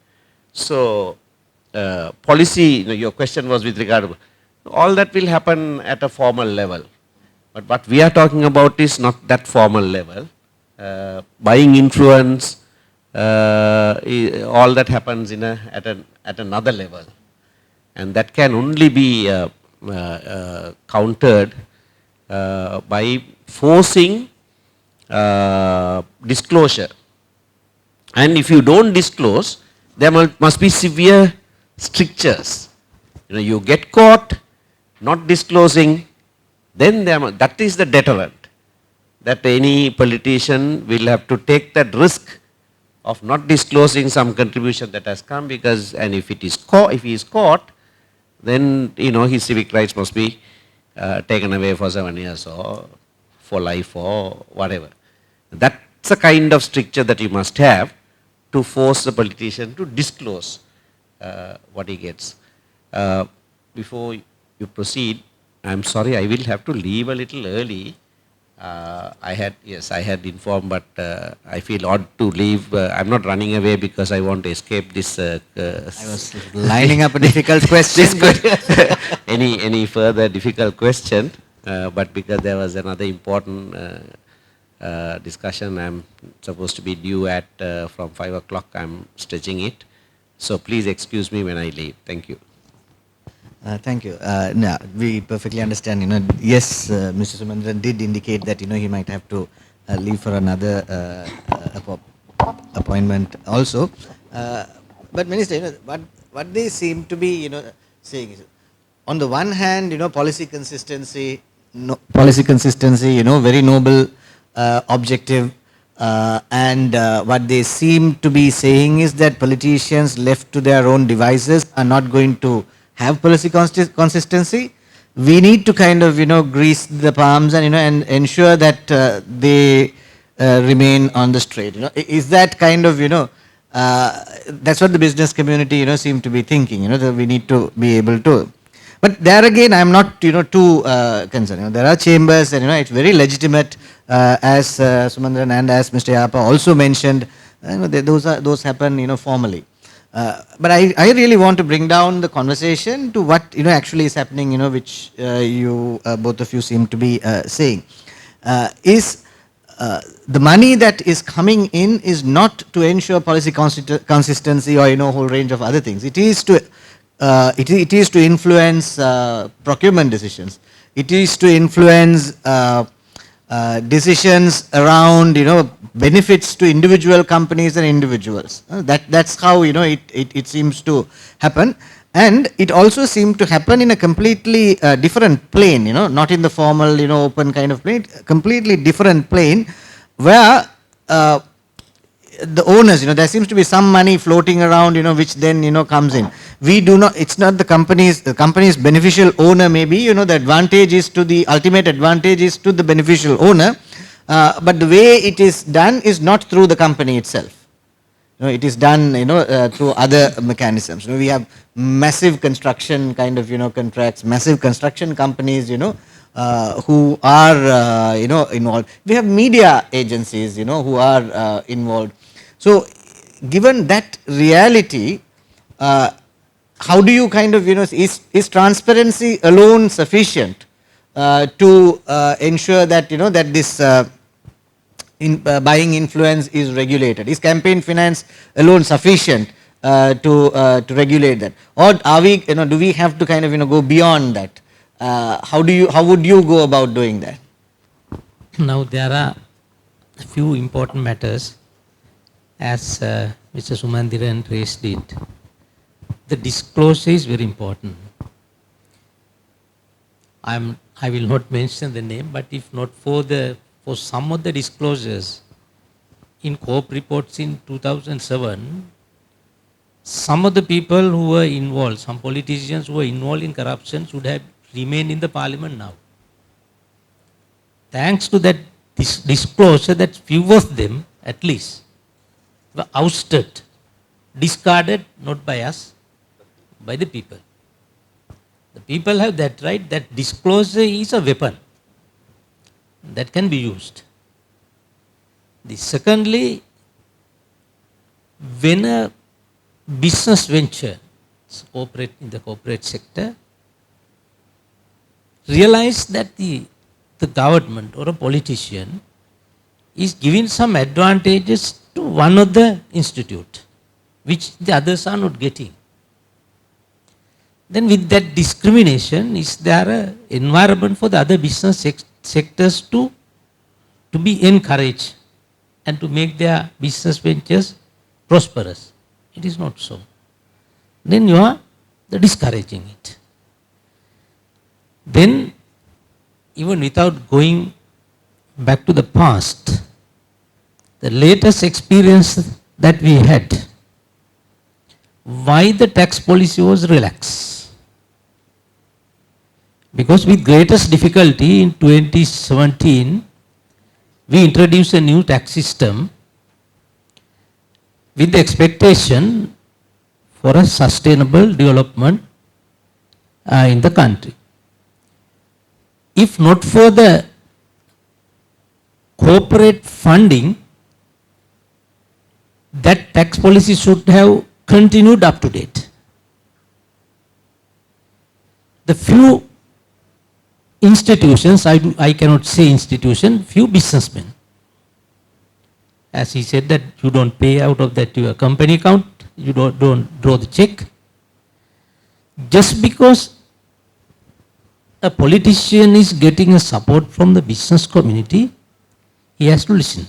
So policy, your question was with regard to, all that will happen at a formal level. But what we are talking about is not that formal level. Buying influence, all that happens at another level. And that can only be countered by forcing disclosure. And if you don't disclose, there must be severe strictures. You get caught not disclosing, then that is the deterrent. that any politician will have to take that risk of not disclosing some contribution that has come, because, and if it is if he is caught, then his civic rights must be taken away for 7 years or for life or whatever. That's the kind of stricture that you must have to force the politician to disclose what he gets. Before you proceed, I'm sorry, I will have to leave a little early. I had informed, but I feel odd to leave. I'm not running away because I want to escape this. I was lining up a difficult question. Any further difficult question, but because there was another important discussion I'm supposed to be due at from 5 o'clock, I'm stretching it. So please excuse me when I leave. Thank you. Thank you. No, we perfectly understand. Yes, Mr. Sumanthiran did indicate that he might have to leave for another appointment also. But Minister, what they seem to be saying is, on the one hand, policy consistency, very noble objective, and what they seem to be saying is that politicians left to their own devices are not going to have policy consistency. We need to kind of grease the palms and and ensure that they remain on the straight. Is that kind of that's what the business community seem to be thinking. That we need to be able to. But there again, I'm not too concerned. There are chambers, and it's very legitimate, as Sumanthiran and as Mr. Yapa also mentioned. Those happen formally. But I really want to bring down the conversation to what actually is happening, which you both of you seem to be saying. Is the money that is coming in is not to ensure policy consistency or a whole range of other things. It is to influence procurement decisions. It is to influence decisions around benefits to individual companies and individuals. That's how it seems to happen, and it also seems to happen in a completely different plane. Not in the formal open kind of plane. Completely different plane, where the owners, there seems to be some money floating around, which then comes in. We do not. It's not the company's. The company's beneficial owner may be. The advantage is to the ultimate advantage is to the beneficial owner. But the way it is done is not through the company itself. It is done, through other mechanisms. We have massive construction kind of, contracts, massive construction companies, who are, involved. We have media agencies, who are involved. So, given that reality, how do you kind of, is transparency alone sufficient to ensure that, that this buying influence is regulated? Is campaign finance alone sufficient to regulate that, or are we, do we have to kind of go beyond that? How would you go about doing that? Now there are a few important matters, as Mr. Sumanthiran raised it. The disclosure is very important. I will not mention the name, but if not for some of the disclosures in COP reports in 2007, some of the people who were involved, some politicians who were involved in corruption should have remained in the parliament now. Thanks to that disclosure, that few of them at least were ousted, discarded, not by us, by the people. The people have that right. That disclosure is a weapon that can be used. Secondly, when a business venture in the corporate sector realize that the government or a politician is giving some advantages to one of the institute, which the others are not getting, then with that discrimination, is there an environment for the other business sectors to be encouraged and to make their business ventures prosperous? It is not so. Then you are discouraging it. Then, even without going back to the past, the latest experience that we had, why the tax policy was relaxed. Because with greatest difficulty in 2017, we introduced a new tax system with the expectation for a sustainable development in the country. If not for the corporate funding, that tax policy should have continued up to date. The few institutions, I cannot say institution, few businessmen, as he said that you don't pay out of that your company account, you don't draw the check. Just because a politician is getting a support from the business community, he has to listen.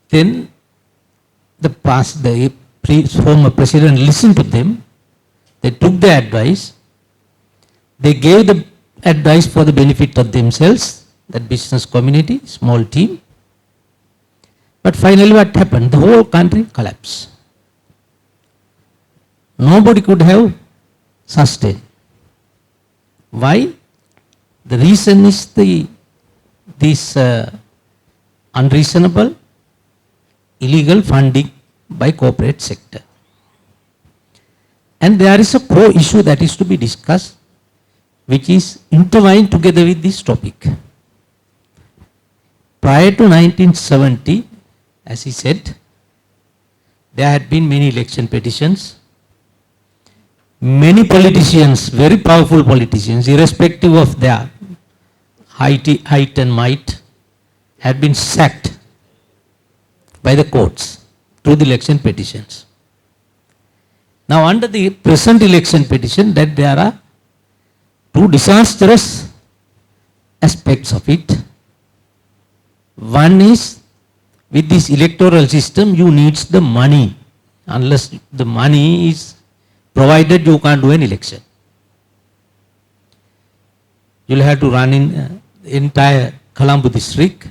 Then the former president listened to them, they took the advice, they gave the advice for the benefit of themselves, that business community, small team. But finally what happened? The whole country collapsed. Nobody could have sustained. Why? The reason is this unreasonable, illegal funding by corporate sector. And there is a core issue that is to be discussed, which is intertwined together with this topic. Prior to 1970, as he said, there had been many election petitions. Many politicians, very powerful politicians, irrespective of their height and might, had been sacked by the courts through the election petitions. Now under the present election petition, that there are two disastrous aspects of it. One is, with this electoral system, you need the money. Unless the money is provided, you can't do an election. You'll have to run in the entire Colombo district.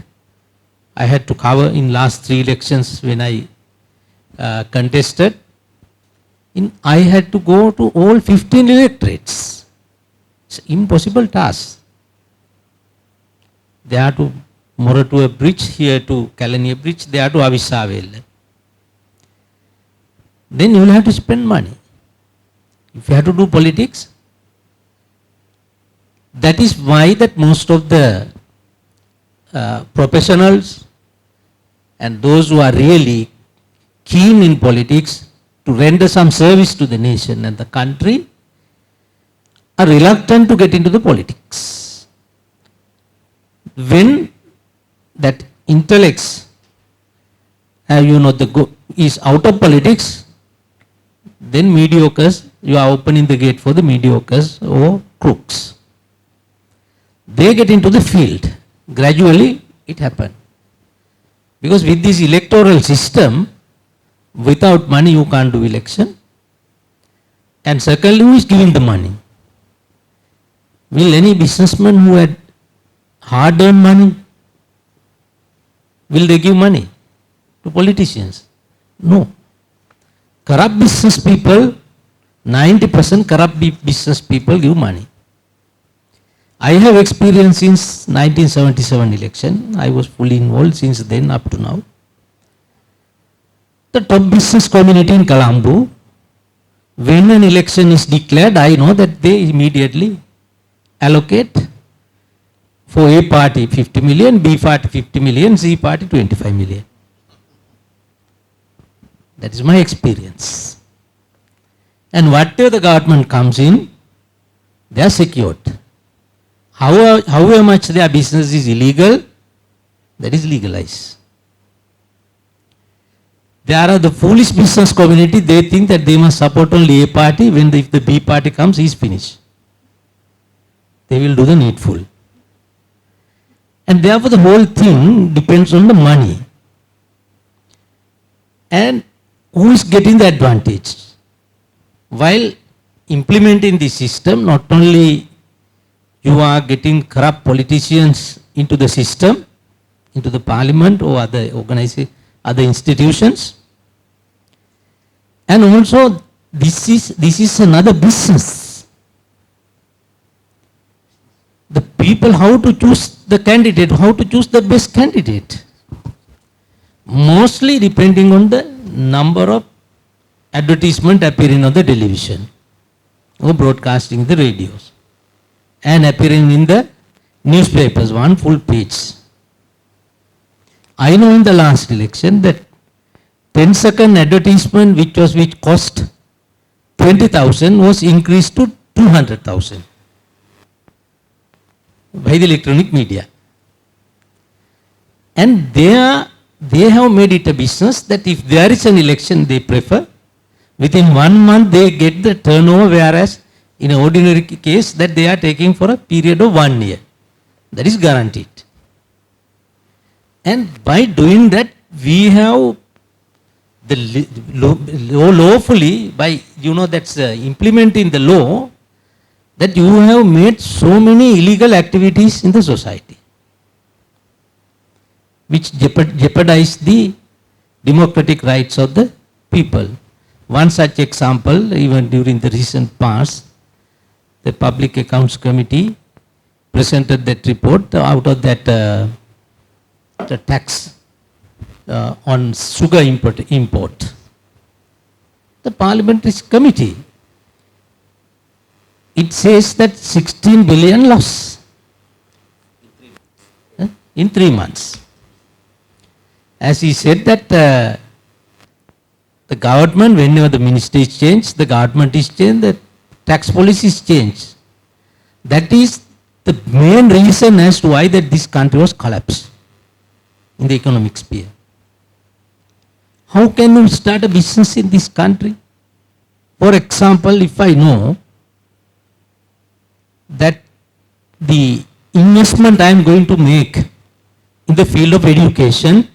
I had to cover in last 3 elections when I contested. I had to go to all 15 electorates. It's an impossible task. They are to Moratua Bridge, here to Kalania Bridge, they are to Avisavel. Then you will have to spend money. If you have to do politics, that is why that most of the professionals and those who are really keen in politics to render some service to the nation and the country are reluctant to get into the politics. When that intellects, is out of politics, then mediocres, you are opening the gate for the mediocres or crooks. They get into the field. Gradually it happened. Because with this electoral system, without money you can't do election. And secondly, who is giving the money? Will any businessman who had hard-earned money, will they give money to politicians? No. Corrupt business people, 90% corrupt business people give money. I have experience since 1977 election. I was fully involved since then up to now. The top business community in Colombo, when an election is declared, I know that they immediately allocate for A party 50 million, B party 50 million, C party 25 million. That is my experience. And whatever the government comes in, they are secured. However much their business is illegal, that is legalized. There are the foolish business community, they think that they must support only A party, if the B party comes, he is finished. They will do the needful. And therefore the whole thing depends on the money. And who is getting the advantage? While implementing the system, not only you are getting corrupt politicians into the system, into the parliament or other organizations, other institutions. And also this is another business. The people, how to choose the candidate, how to choose the best candidate. Mostly depending on the number of advertisement appearing on the television or broadcasting the radios and appearing in the newspapers, one full page. I know in the last election that 10-second advertisement which cost 20,000 was increased to 200,000 by the electronic media. And they have made it a business that if there is an election they prefer, within 1 month they get the turnover, whereas in an ordinary case that they are taking for a period of 1 year. That is guaranteed. And by doing that, we have the lawfully, by, that's implementing the law, that you have made so many illegal activities in the society, which jeopardize the democratic rights of the people. One such example, even during the recent past, the Public Accounts Committee presented that report. Out of that, the tax on sugar import. The Parliamentary Committee, it says that 16 billion loss in 3 months. As he said that the government, whenever the ministry is changed, the government is changed, the tax policy is changed. That is the main reason as to why that this country was collapsed in the economic sphere. How can you start a business in this country? For example, if I know that the investment I am going to make in the field of education,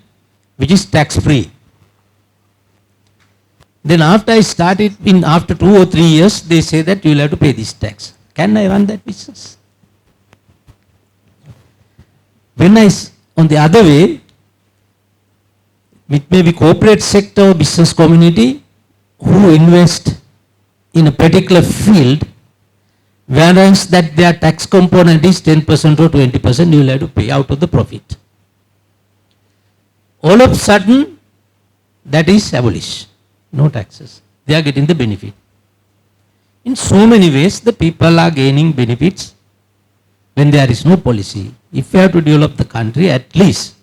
which is tax free, then after I start it, after 2 or 3 years, they say that you will have to pay this tax. Can I run that business? When on the other way, it may be corporate sector or business community who invest in a particular field, whereas that their tax component is 10% or 20%, you will have to pay out of the profit. All of a sudden, that is abolished. No taxes. They are getting the benefit. In so many ways, the people are gaining benefits when there is no policy. If we have to develop the country, at least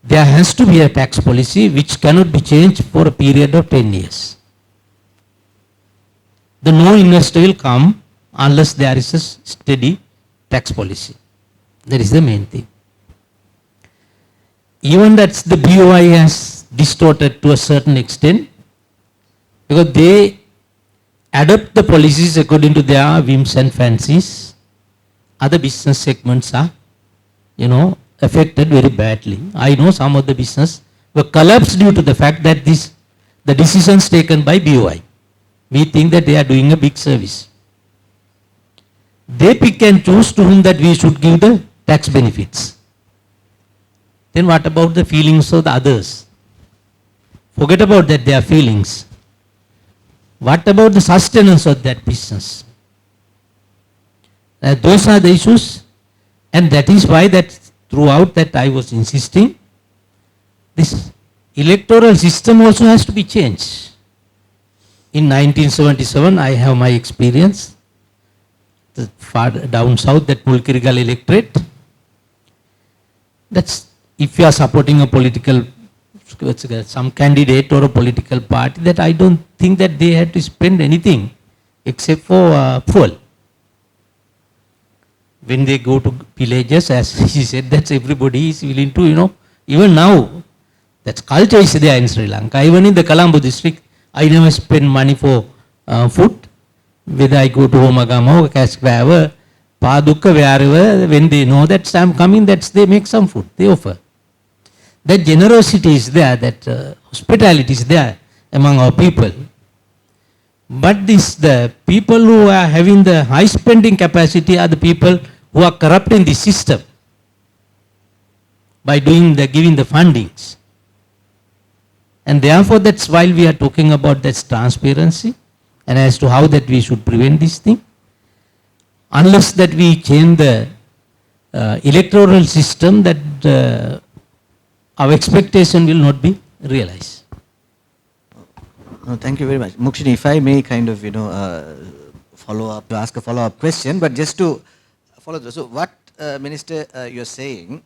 there has to be a tax policy which cannot be changed for a period of 10 years. The no investor will come unless there is a steady tax policy. That is the main thing. Even that the BOI has distorted to a certain extent, because they adopt the policies according to their whims and fancies. Other business segments are, affected very badly. I know some of the business were collapsed due to the fact that the decisions taken by BOI. We think that they are doing a big service. They pick and choose to whom that we should give the tax benefits. Then what about the feelings of the others? Forget about that, their feelings. What about the sustenance of that business? Those are the issues, and that is why that throughout that I was insisting, this electoral system also has to be changed. In 1977, I have my experience, the far down south, that Mulkirigal electorate. That's if you are supporting a political, some candidate or a political party, that I don't think that they had to spend anything except for fuel. When they go to villages, as he said, that everybody is willing to, even now, that culture is there in Sri Lanka. Even in the Colombo district, I never spend money for food. Whether I go to Homagama or Cascava, Paduka, wherever, when they know that I'm coming, they make some food, they offer. That generosity is there, that hospitality is there among our people. But the people who are having the high spending capacity are the people who are corrupting the system by giving the fundings. And therefore, that's why we are talking about this transparency and as to how that we should prevent this thing. Unless that we change the electoral system, that our expectation will not be realized. No, thank you very much. Mokshini, if I may kind of, ask a follow-up question, but just to follow through. So what, Minister, you're saying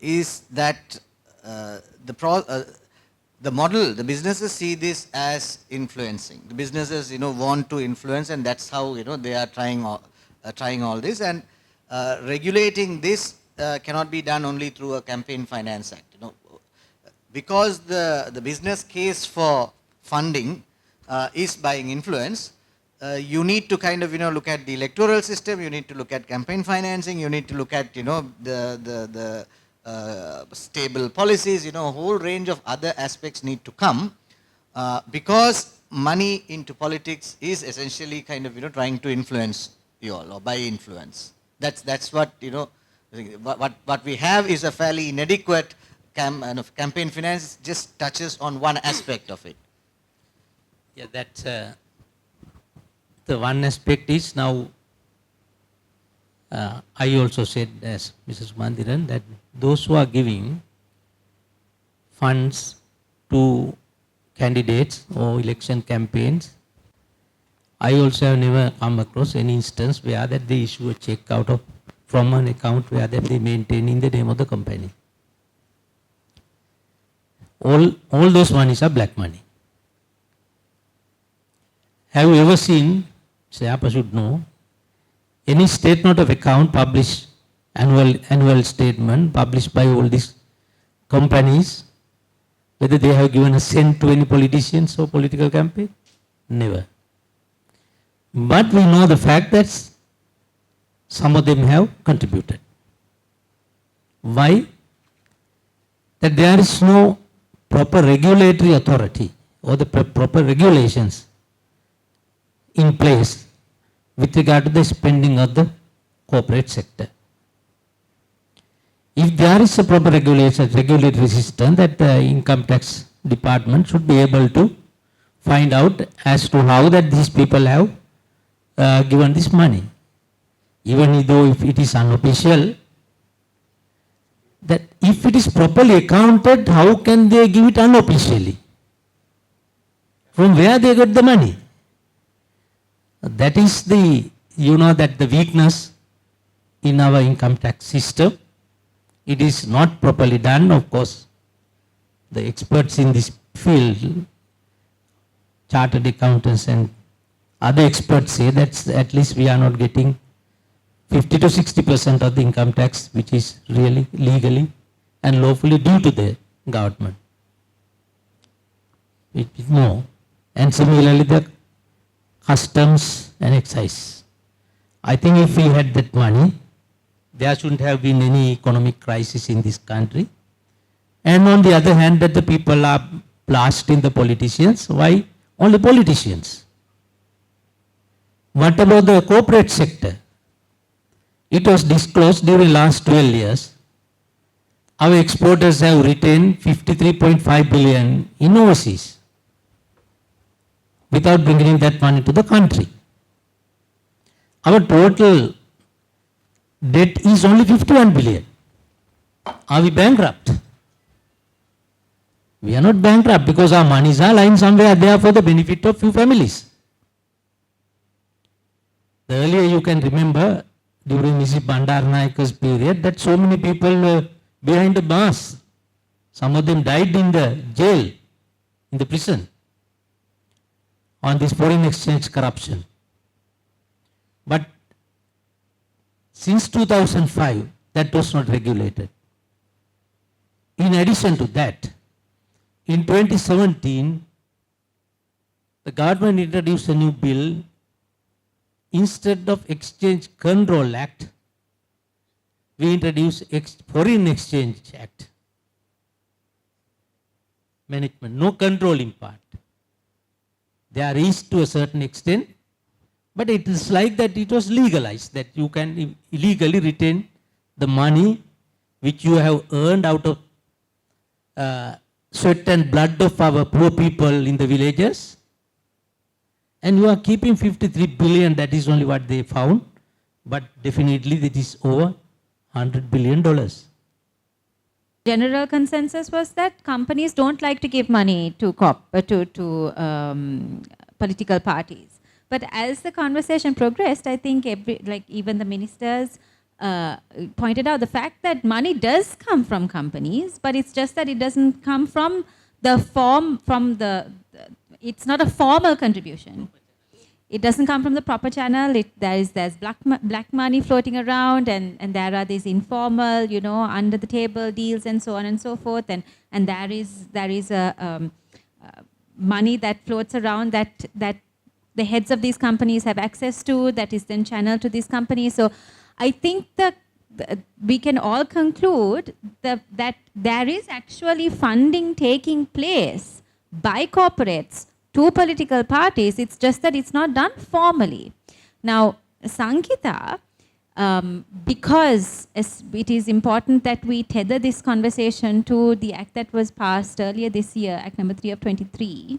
is that the model, the businesses see this as influencing. The businesses, want to influence, and that's how, they are trying all this. And regulating this cannot be done only through a Campaign Finance Act. Because the business case for funding is buying influence, you need to kind of, look at the electoral system, you need to look at campaign financing, you need to look at, the stable policies, a whole range of other aspects need to come because money into politics is essentially kind of, trying to influence you all or buy influence. That's what, what we have is a fairly inadequate campaign finance, just touches on one aspect of it. Yeah, that's the one aspect is now, I also said as Mrs. Sumanthiran that those who are giving funds to candidates or election campaigns, I also have never come across any instance where that they issue a check from an account where that they maintain in the name of the company. All those monies are black money. Have you ever seen, say Yapa should know, any statement of account published, annual statement published by all these companies, whether they have given a cent to any politicians or political campaign? Never. But we know the fact that some of them have contributed. Why? That there is no proper regulatory authority or the proper regulations in place with regard to the spending of the corporate sector. If there is a proper regulatory system, that the income tax department should be able to find out as to how that these people have given this money. Even though if it is unofficial, that if it is properly accounted, how can they give it unofficially? From where they get the money? That is the, that the weakness in our income tax system. It is not properly done. Of course, the experts in this field, chartered accountants and other experts say that at least we are not getting 50 to 60% of the income tax, which is really legally and lawfully due to the government. It is more. And similarly, the customs and excise. I think if we had that money, there shouldn't have been any economic crisis in this country. And on the other hand, that the people are blasting the politicians. Why? Only politicians. What about the corporate sector? It was disclosed during last 12 years. Our exporters have retained 53.5 billion in overseas without bringing that money to the country. Our total debt is only 51 billion. Are we bankrupt? We are not bankrupt because our monies are lying somewhere there for the benefit of few families. The earlier you can remember during Mrs. Bandaranaike's period that so many people were behind the bars. Some of them died in the jail, in the prison, on this foreign exchange corruption. But since 2005, that was not regulated. In addition to that, in 2017, the government introduced a new bill. Instead of Exchange Control Act, we introduced Foreign Exchange Act. Management, no controlling part. There is to a certain extent, but it is like that it was legalized, that you can illegally retain the money which you have earned out of sweat and blood of our poor people in the villages. And you are keeping 53 billion, that is only what they found, but definitely that is over $100 billion. General consensus was that companies don't like to give money to political parties. But as the conversation progressed, I think even the ministers pointed out the fact that money does come from companies, but it's just that it doesn't come from it's not a formal contribution. It doesn't come from the proper channel. There's black money floating around, and there are these informal, under the table deals and so on and so forth, and there is a money that floats around that the heads of these companies have access to, that is then channeled to these companies. So I think that we can all conclude that there is actually funding taking place by corporates to political parties. It's just that it's not done formally. Now, Sankhitha, because it is important that we tether this conversation to the act that was passed earlier this year, Act number 3 of 23,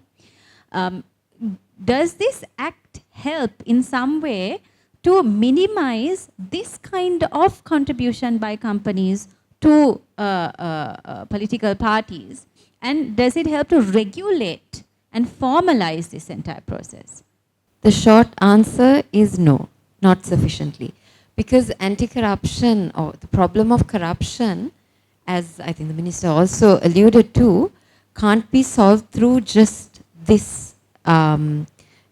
does this act help in some way to minimize this kind of contribution by companies to political parties? And does it help to regulate and formalize this entire process? The short answer is no, not sufficiently. Because anti-corruption, or the problem of corruption, as I think the minister also alluded to, can't be solved through just this,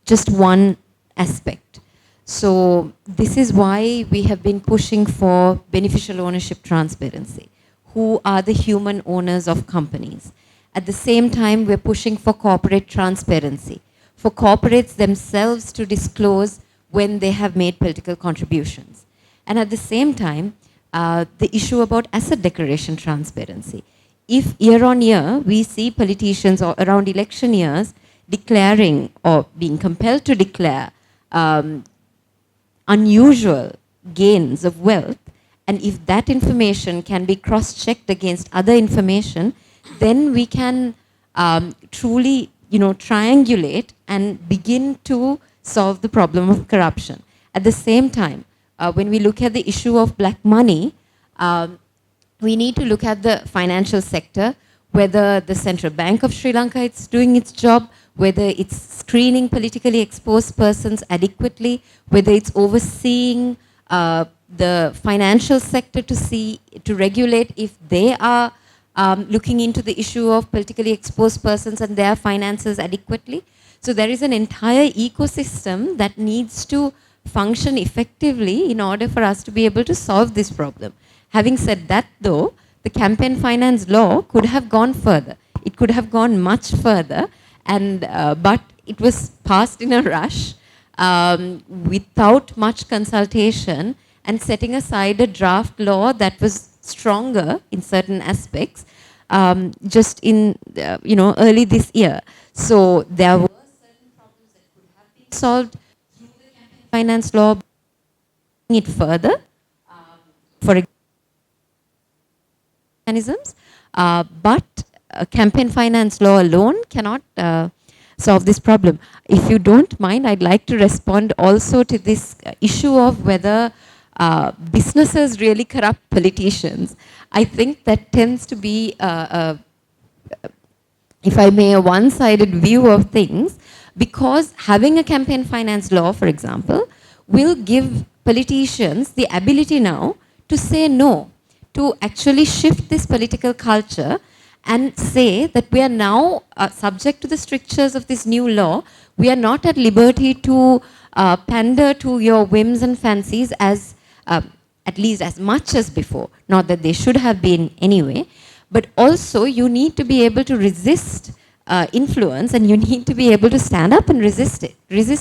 just one aspect. So this is why we have been pushing for beneficial ownership transparency. Who are the human owners of companies? At the same time, we're pushing for corporate transparency, for corporates themselves to disclose when they have made political contributions. And at the same time, the issue about asset declaration transparency. If year on year we see politicians or around election years declaring or being compelled to declare unusual gains of wealth, and if that information can be cross-checked against other information, then we can truly, triangulate and begin to solve the problem of corruption. At the same time, when we look at the issue of black money, we need to look at the financial sector, whether the Central Bank of Sri Lanka is doing its job, whether it's screening politically exposed persons adequately, whether it's overseeing the financial sector to regulate if they are looking into the issue of politically exposed persons and their finances adequately. So there is an entire ecosystem that needs to function effectively in order for us to be able to solve this problem. Having said that, though, the campaign finance law could have gone further. It could have gone much further, and but it was passed in a rush without much consultation, and setting aside a draft law that was stronger in certain aspects just in early this year. So there were certain problems that could have been solved through the campaign finance law, bringing it further for mechanisms, but campaign finance law alone cannot solve this problem. If you don't mind, I'd like to respond also to this issue of whether businesses really corrupt politicians. I think that tends to be, if I may, a one-sided view of things, because having a campaign finance law, for example, will give politicians the ability now to say no, to actually shift this political culture and say that we are now subject to the strictures of this new law. We are not at liberty to pander to your whims and fancies as at least as much as before. Not that they should have been anyway, but also you need to be able to resist influence, and you need to be able to stand up and resist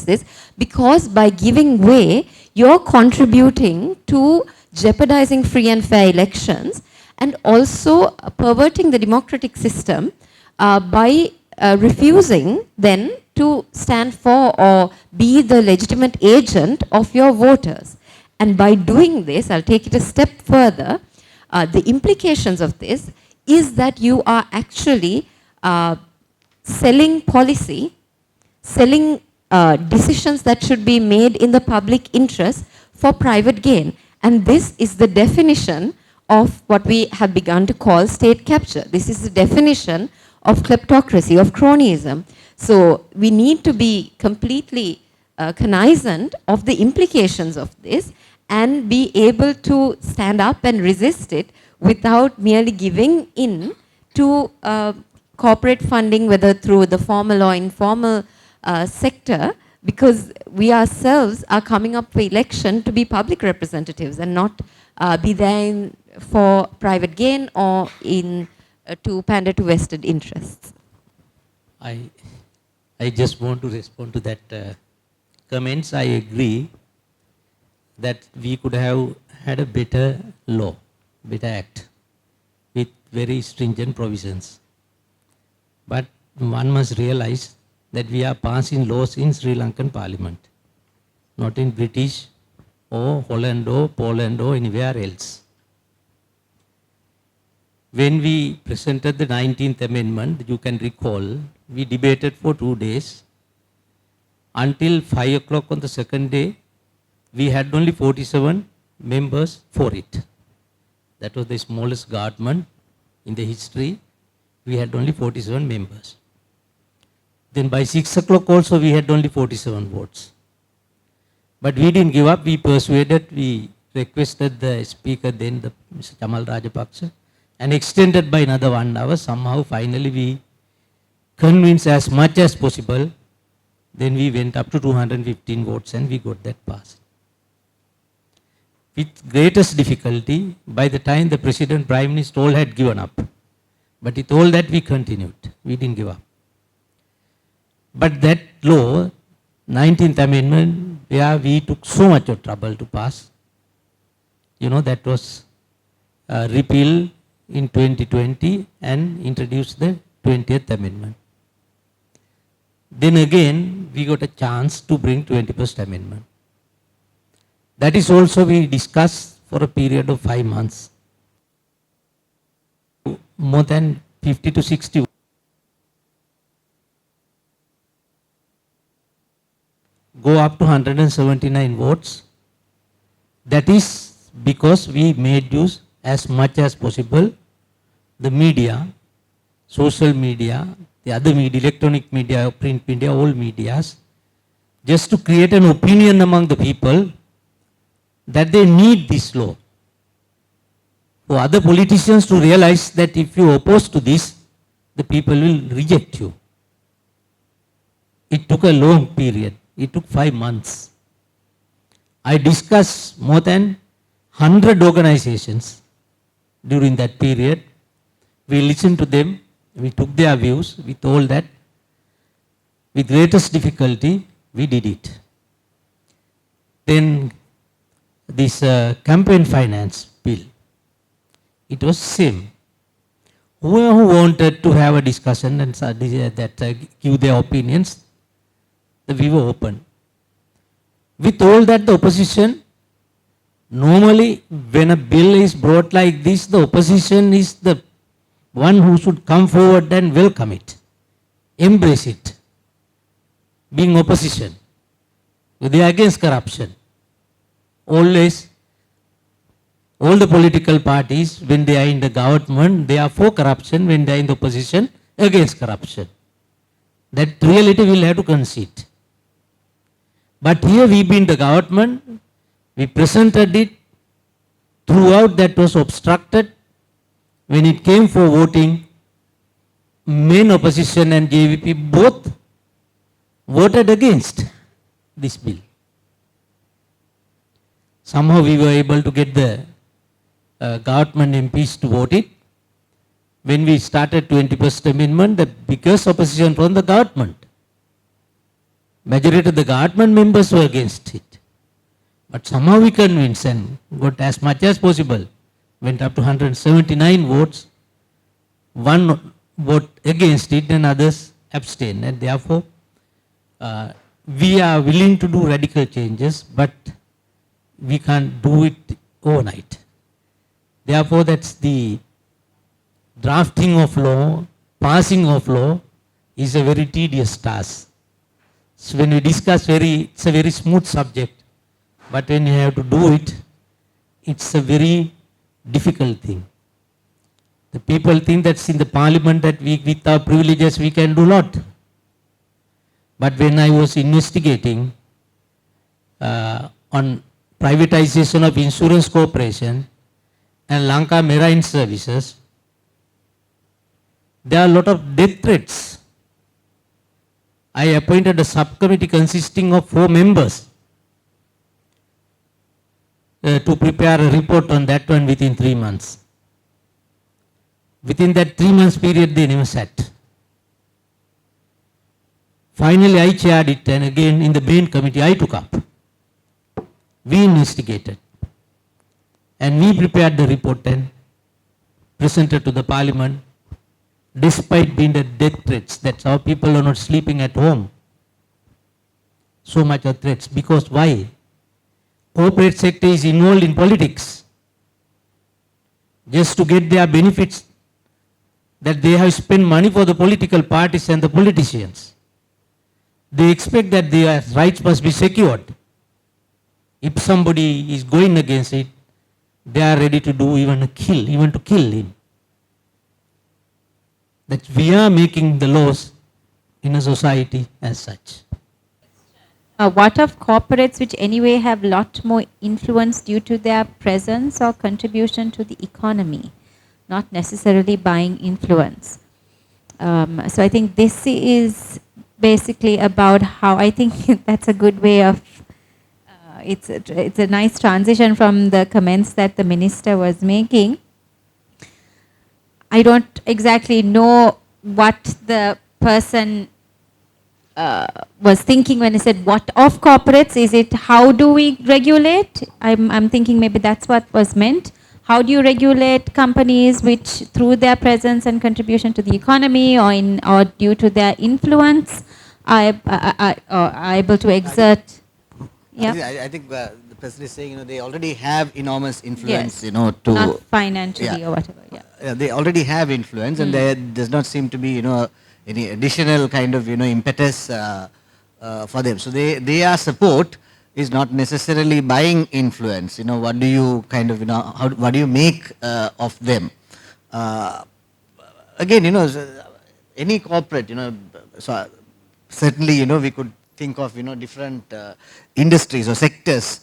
this, because by giving way, you're contributing to jeopardizing free and fair elections, and also perverting the democratic system by refusing then to stand for or be the legitimate agent of your voters. And by doing this, I'll take it a step further, the implications of this is that you are actually selling policy, selling decisions that should be made in the public interest for private gain. And this is the definition of what we have begun to call state capture. This is the definition of kleptocracy, of cronyism. So we need to be completely cognizant of the implications of this and be able to stand up and resist it without merely giving in to corporate funding, whether through the formal or informal sector, because we ourselves are coming up for election to be public representatives and not be there for private gain or in to pander to vested interests. I just want to respond to that comments. I agree that we could have had a better law, better act with very stringent provisions. But one must realize that we are passing laws in Sri Lankan Parliament, not in British or Holland or Poland or anywhere else. When we presented the 19th Amendment, you can recall, we debated for 2 days. Until 5 o'clock on the second day, we had only 47 members for it. That was the smallest government in the history. We had only 47 members. Then by 6 o'clock also we had only 47 votes. But we didn't give up. We persuaded, we requested the speaker then, Mr. Chamal Rajapakshe, and extended by another 1 hour. Somehow finally we convinced as much as possible. Then we went up to 215 votes and we got that passed. With greatest difficulty, by the time the President, Prime Minister all had given up. But with all that we continued. We didn't give up. But that law, 19th Amendment, where we took so much of trouble to pass, that was repealed in 2020 and introduced the 20th Amendment. Then again, we got a chance to bring 21st Amendment. That is also we discussed for a period of 5 months. More than 50 to 60 go up to 179 votes. That is because we made use as much as possible the media, social media, the other media, electronic media, print media, all medias, just to create an opinion among the people that they need this law. For other politicians to realize that if you oppose to this, the people will reject you. It took a long period. It took 5 months. I discussed more than 100 organizations during that period. We listened to them. We took their views. We told that with greatest difficulty, we did it. Then this campaign finance bill, it was same. Whoever wanted to have a discussion and give their opinions, we were open. We told that the opposition, normally when a bill is brought like this, the opposition is the one who should come forward and welcome it, embrace it, being opposition. They are against corruption. Always, all the political parties, when they are in the government, they are for corruption. When they are in the opposition, against corruption. That reality we will have to concede. But here we be in the government, we presented it, throughout that was obstructed. When it came for voting, main opposition and JVP both voted against this bill. Somehow we were able to get the government MPs to vote it. When we started 21st Amendment, the biggest opposition from the government. Majority of the government members were against it. But somehow we convinced and got as much as possible. Went up to 179 votes. One vote against it and others abstained. And therefore, we are willing to do radical changes, but we can't do it overnight. Therefore, that's the drafting of law, passing of law is a very tedious task. So when we discuss it's a very smooth subject, but when you have to do it, it's a very difficult thing. The people think that's in the parliament that with our privileges we can do a lot. But when I was investigating on privatization of insurance corporation and Lanka Marine Services, there are a lot of death threats. I appointed a subcommittee consisting of 4 members to prepare a report on that one within 3 months. Within that 3 months period, they never sat. Finally, I chaired it, and again in the main committee I took up. We investigated and we prepared the report and presented to the parliament despite being the death threats. That's how people are not sleeping at home. So much of threats. Because why? Corporate sector is involved in politics just to get their benefits, that they have spent money for the political parties and the politicians. They expect that their rights must be secured. If somebody is going against it, they are ready to do even to kill him. That we are making the laws in a society as such. What of corporates which anyway have lot more influence due to their presence or contribution to the economy, not necessarily buying influence? So I think this is basically about how I think that's a good way of, it's a nice transition from the comments that the minister was making. I don't exactly know what the person was thinking when he said what of corporates. Is it how do we regulate? I'm thinking maybe that's what was meant. How do you regulate companies which through their presence and contribution to the economy or due to their influence are able to exert? Yeah. I think the person is saying, they already have enormous influence, Yes. to Not financially Yeah. or whatever. Yeah. they already have influence, and there does not seem to be, any additional kind of, impetus for them. So their support is not necessarily buying influence. What do you kind of, what do you make of them? Again, any corporate, so certainly, we could think of, different industries or sectors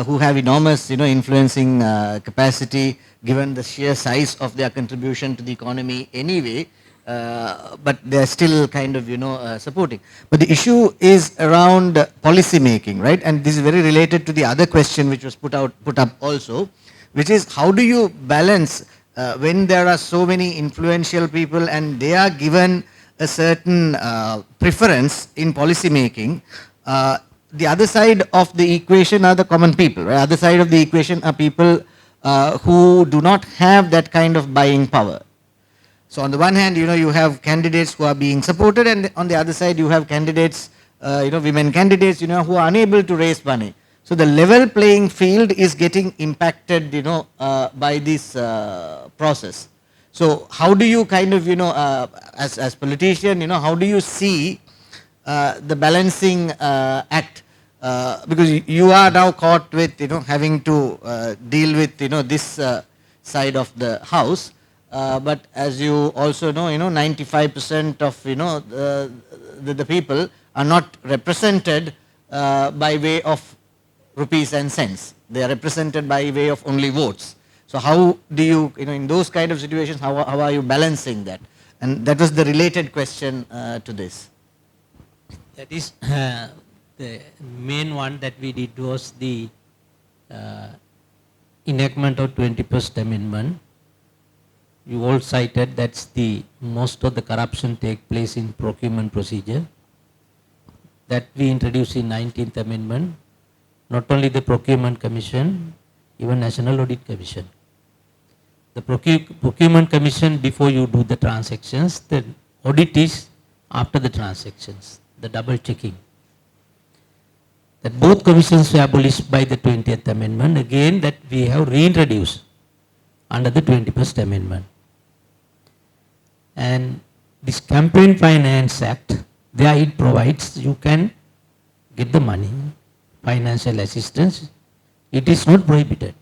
who have enormous, influencing capacity given the sheer size of their contribution to the economy anyway, but they are still kind of, supporting. But the issue is around policy making, right? And this is very related to the other question which was put up also, which is how do you balance when there are so many influential people and they are given a certain preference in policy making. The other side of the equation are the common people. Right? Other side of the equation are people who do not have that kind of buying power. So on the one hand, you have candidates who are being supported, and on the other side you have candidates, women candidates, who are unable to raise money. So the level playing field is getting impacted, by this process. So how do you kind of, as politician, how do you see the balancing act? Because you are now caught with, having to deal with, this side of the house. But as you also know, 95% of, the people are not represented by way of rupees and cents. They are represented by way of only votes. So how do you, in those kind of situations, how are you balancing that? And that was the related question to this. That is the main one that we did was the enactment of 21st Amendment. You all cited that's the most of the corruption take place in procurement procedure. That we introduced in 19th Amendment. Not only the Procurement Commission, even National Audit Commission. The Procurement Commission before you do the transactions, the audit is after the transactions, the double checking. that both commissions were abolished by the 20th Amendment, again that we have reintroduced under the 21st Amendment. And this Campaign Finance Act, there it provides you can get the money, financial assistance. It is not prohibited.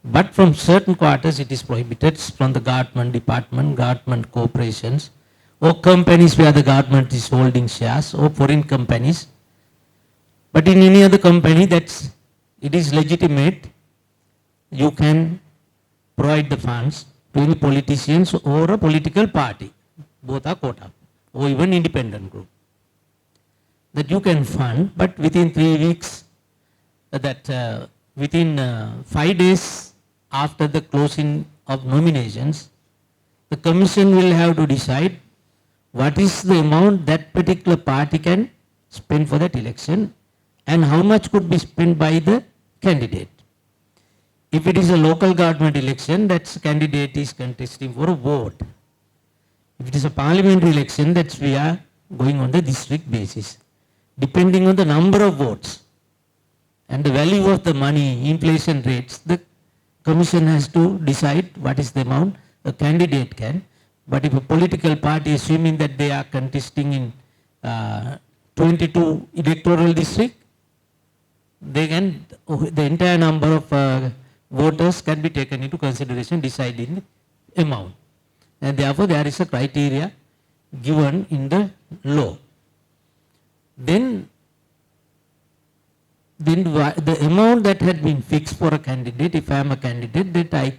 But from certain quarters it is prohibited from the government department, government corporations, or companies where the government is holding shares, or foreign companies. But in any other company it is legitimate, you can provide the funds to any politicians or a political party, both are quota, or even independent group, that you can fund, but within 3 weeks, within 5 days after the closing of nominations, the commission will have to decide what is the amount that particular party can spend for that election and how much could be spent by the candidate. If it is a local government election, that candidate is contesting for a vote. If it is a parliamentary election, that's we are going on the district basis. Depending on the number of votes and the value of the money, inflation rates, the commission has to decide what is the amount a candidate can. But if a political party, assuming that they are contesting in 22 electoral districts, they can, the entire number of voters can be taken into consideration deciding the amount. And therefore there is a criteria given in the law. Then the amount that had been fixed for a candidate, if I am a candidate, that I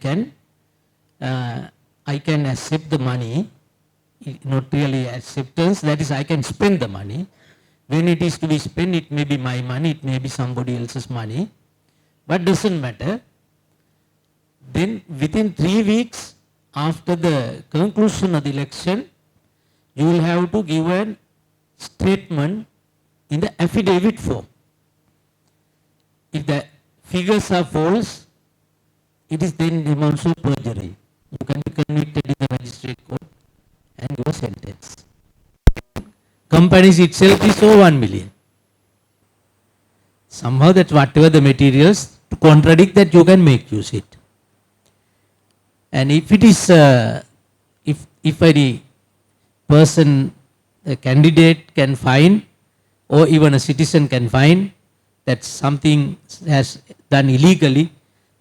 can accept the money, not really acceptance, that is I can spend the money. When it is to be spent, it may be my money, it may be somebody else's money, but doesn't matter. Then within 3 weeks after the conclusion of the election, you will have to give a statement in the affidavit form. If the figures are false, it is then amounts to perjury. You can be convicted in the magistrate court and you are sentenced. Companies itself is over 1 million. Somehow that whatever the materials to contradict that, you can make use it. And if it is, if any person, a candidate can find, or even a citizen can find that something has done illegally,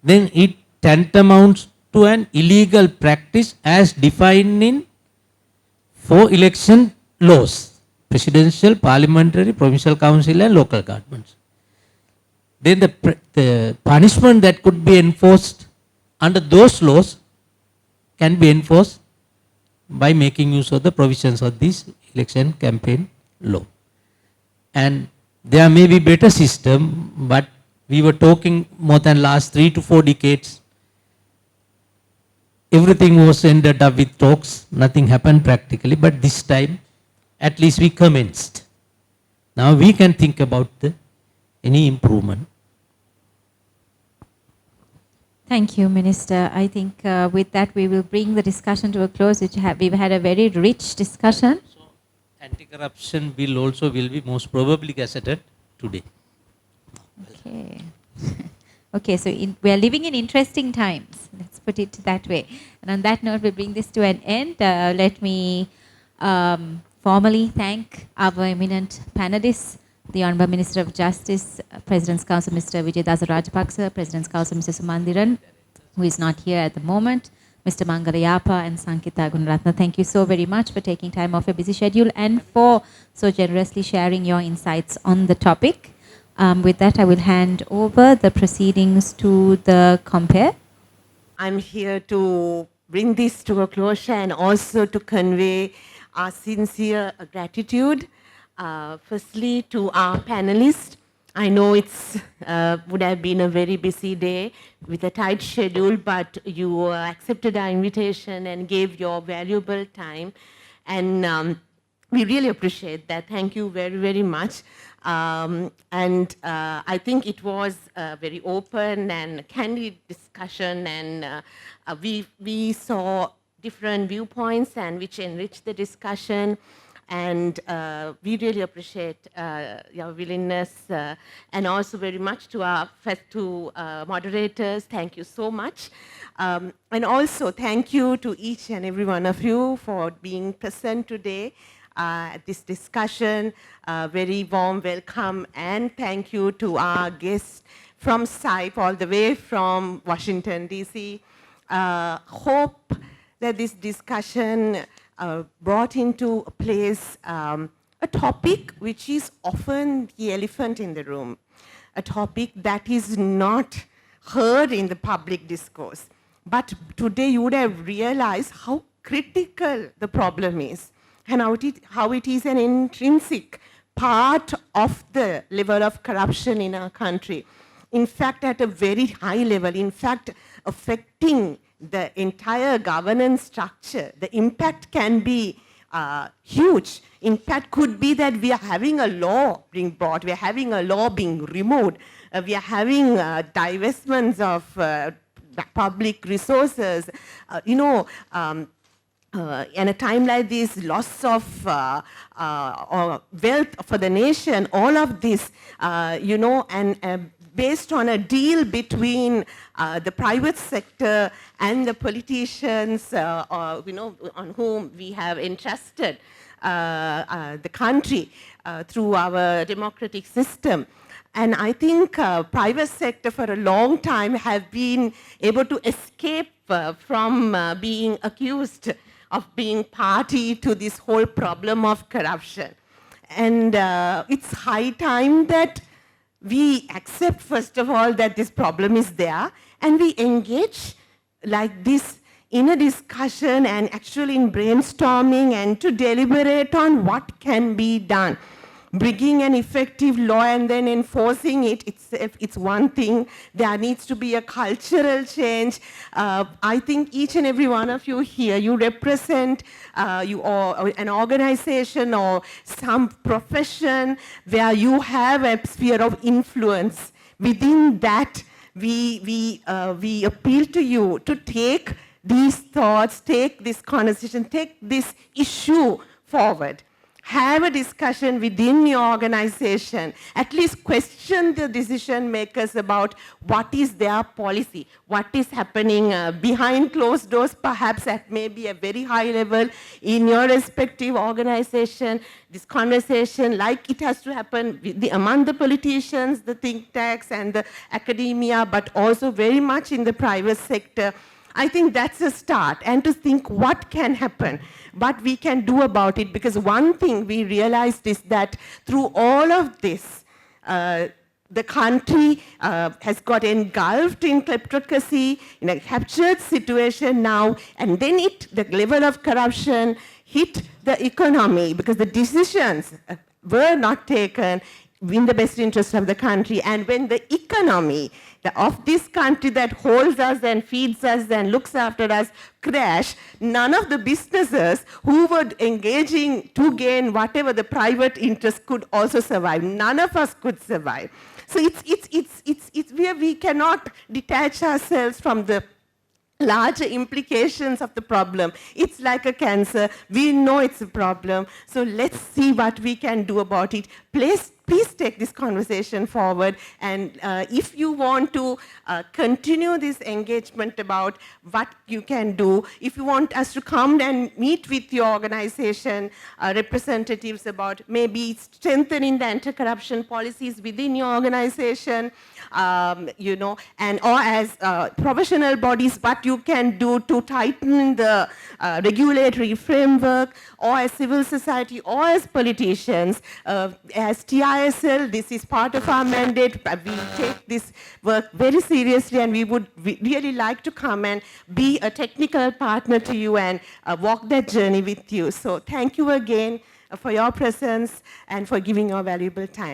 then it tantamounts to an illegal practice as defined in 4 election laws: presidential, parliamentary, provincial council and local governments. Then the punishment that could be enforced under those laws can be enforced by making use of the provisions of this election campaign law. And there may be better system, but we were talking more than last 3 to 4 decades. Everything was ended up with talks, nothing happened practically, but this time at least we commenced. Now we can think about any improvement. Thank you, Minister. I think with that we will bring the discussion to a close. We've had a very rich discussion. So, anti-corruption bill also will be most probably gazetted today. Okay. Okay, so we are living in interesting times. Let's put it that way. And on that note, we bring this to an end. Let me formally thank our eminent panelists, the Honourable Minister of Justice, President's Counsel Mr. Wijeyadasa Rajapakshe, President's Counsel Mr. Sumanthiran, who is not here at the moment, Mr. Mangala, Yapa and Sankhitha, Gunaratne. Thank you so very much for taking time off your busy schedule and for so generously sharing your insights on the topic. With that, I will hand over the proceedings to the compere. I'm here to bring this to a closure and also to convey our sincere gratitude. Firstly, to our panelists. I know it's would have been a very busy day with a tight schedule, but you accepted our invitation and gave your valuable time. And we really appreciate that. Thank you very, very much. I think it was a very open and candid discussion, and we saw different viewpoints and which enriched the discussion. And we really appreciate your willingness and also very much to our moderators. Thank you so much. And also thank you to each and every one of you for being present today at this discussion. Very warm welcome, and thank you to our guests from SAIP all the way from Washington, D.C. Hope that this discussion brought into place a topic which is often the elephant in the room, a topic that is not heard in the public discourse. But today you would have realized how critical the problem is and how it is an intrinsic part of the level of corruption in our country. In fact, at a very high level, in fact, affecting the entire governance structure, the impact can be huge. In fact, could be that we are having a law being brought, we are having a law being removed, we are having divestments of public resources, and a time like this, loss of wealth for the nation, all of this, and based on a deal between the private sector and the politicians, on whom we have entrusted the country through our democratic system. And I think private sector for a long time have been able to escape from being accused of being party to this whole problem of corruption. And it's high time that we accept, first of all, that this problem is there, and we engage like this in a discussion and actually in brainstorming and to deliberate on what can be done. Bringing an effective law and then enforcing it, it's one thing. There needs to be a cultural change. I think each and every one of you here, you represent or an organization or some profession where you have a sphere of influence. Within that, we appeal to you to take these thoughts, take this conversation, take this issue forward. Have a discussion within your organization. At least question the decision makers about what is their policy, what is happening behind closed doors, perhaps at maybe a very high level in your respective organization. This conversation, like it has to happen among the politicians, the think tanks, and the academia, but also very much in the private sector. I think that's a start, and to think what can happen, what we can do about it, because one thing we realized is that through all of this, the country has got engulfed in kleptocracy, in a captured situation now, and then the level of corruption hit the economy because the decisions were not taken in the best interest of the country. And when the economy of this country that holds us and feeds us and looks after us crash, none of the businesses who were engaging to gain whatever the private interest could also survive. None of us could survive. So it's where we cannot detach ourselves from the larger implications of the problem. It's like a cancer. We know it's a problem. So let's see what we can do about it. Please take this conversation forward. And if you want to continue this engagement about what you can do, if you want us to come and meet with your organization representatives about maybe strengthening the anti-corruption policies within your organization, and or as professional bodies, what you can do to tighten the regulatory framework, or as civil society, or as politicians, as TISL, this is part of our mandate. We take this work very seriously, and we would really like to come and be a technical partner to you and walk that journey with you. So thank you again for your presence and for giving your valuable time.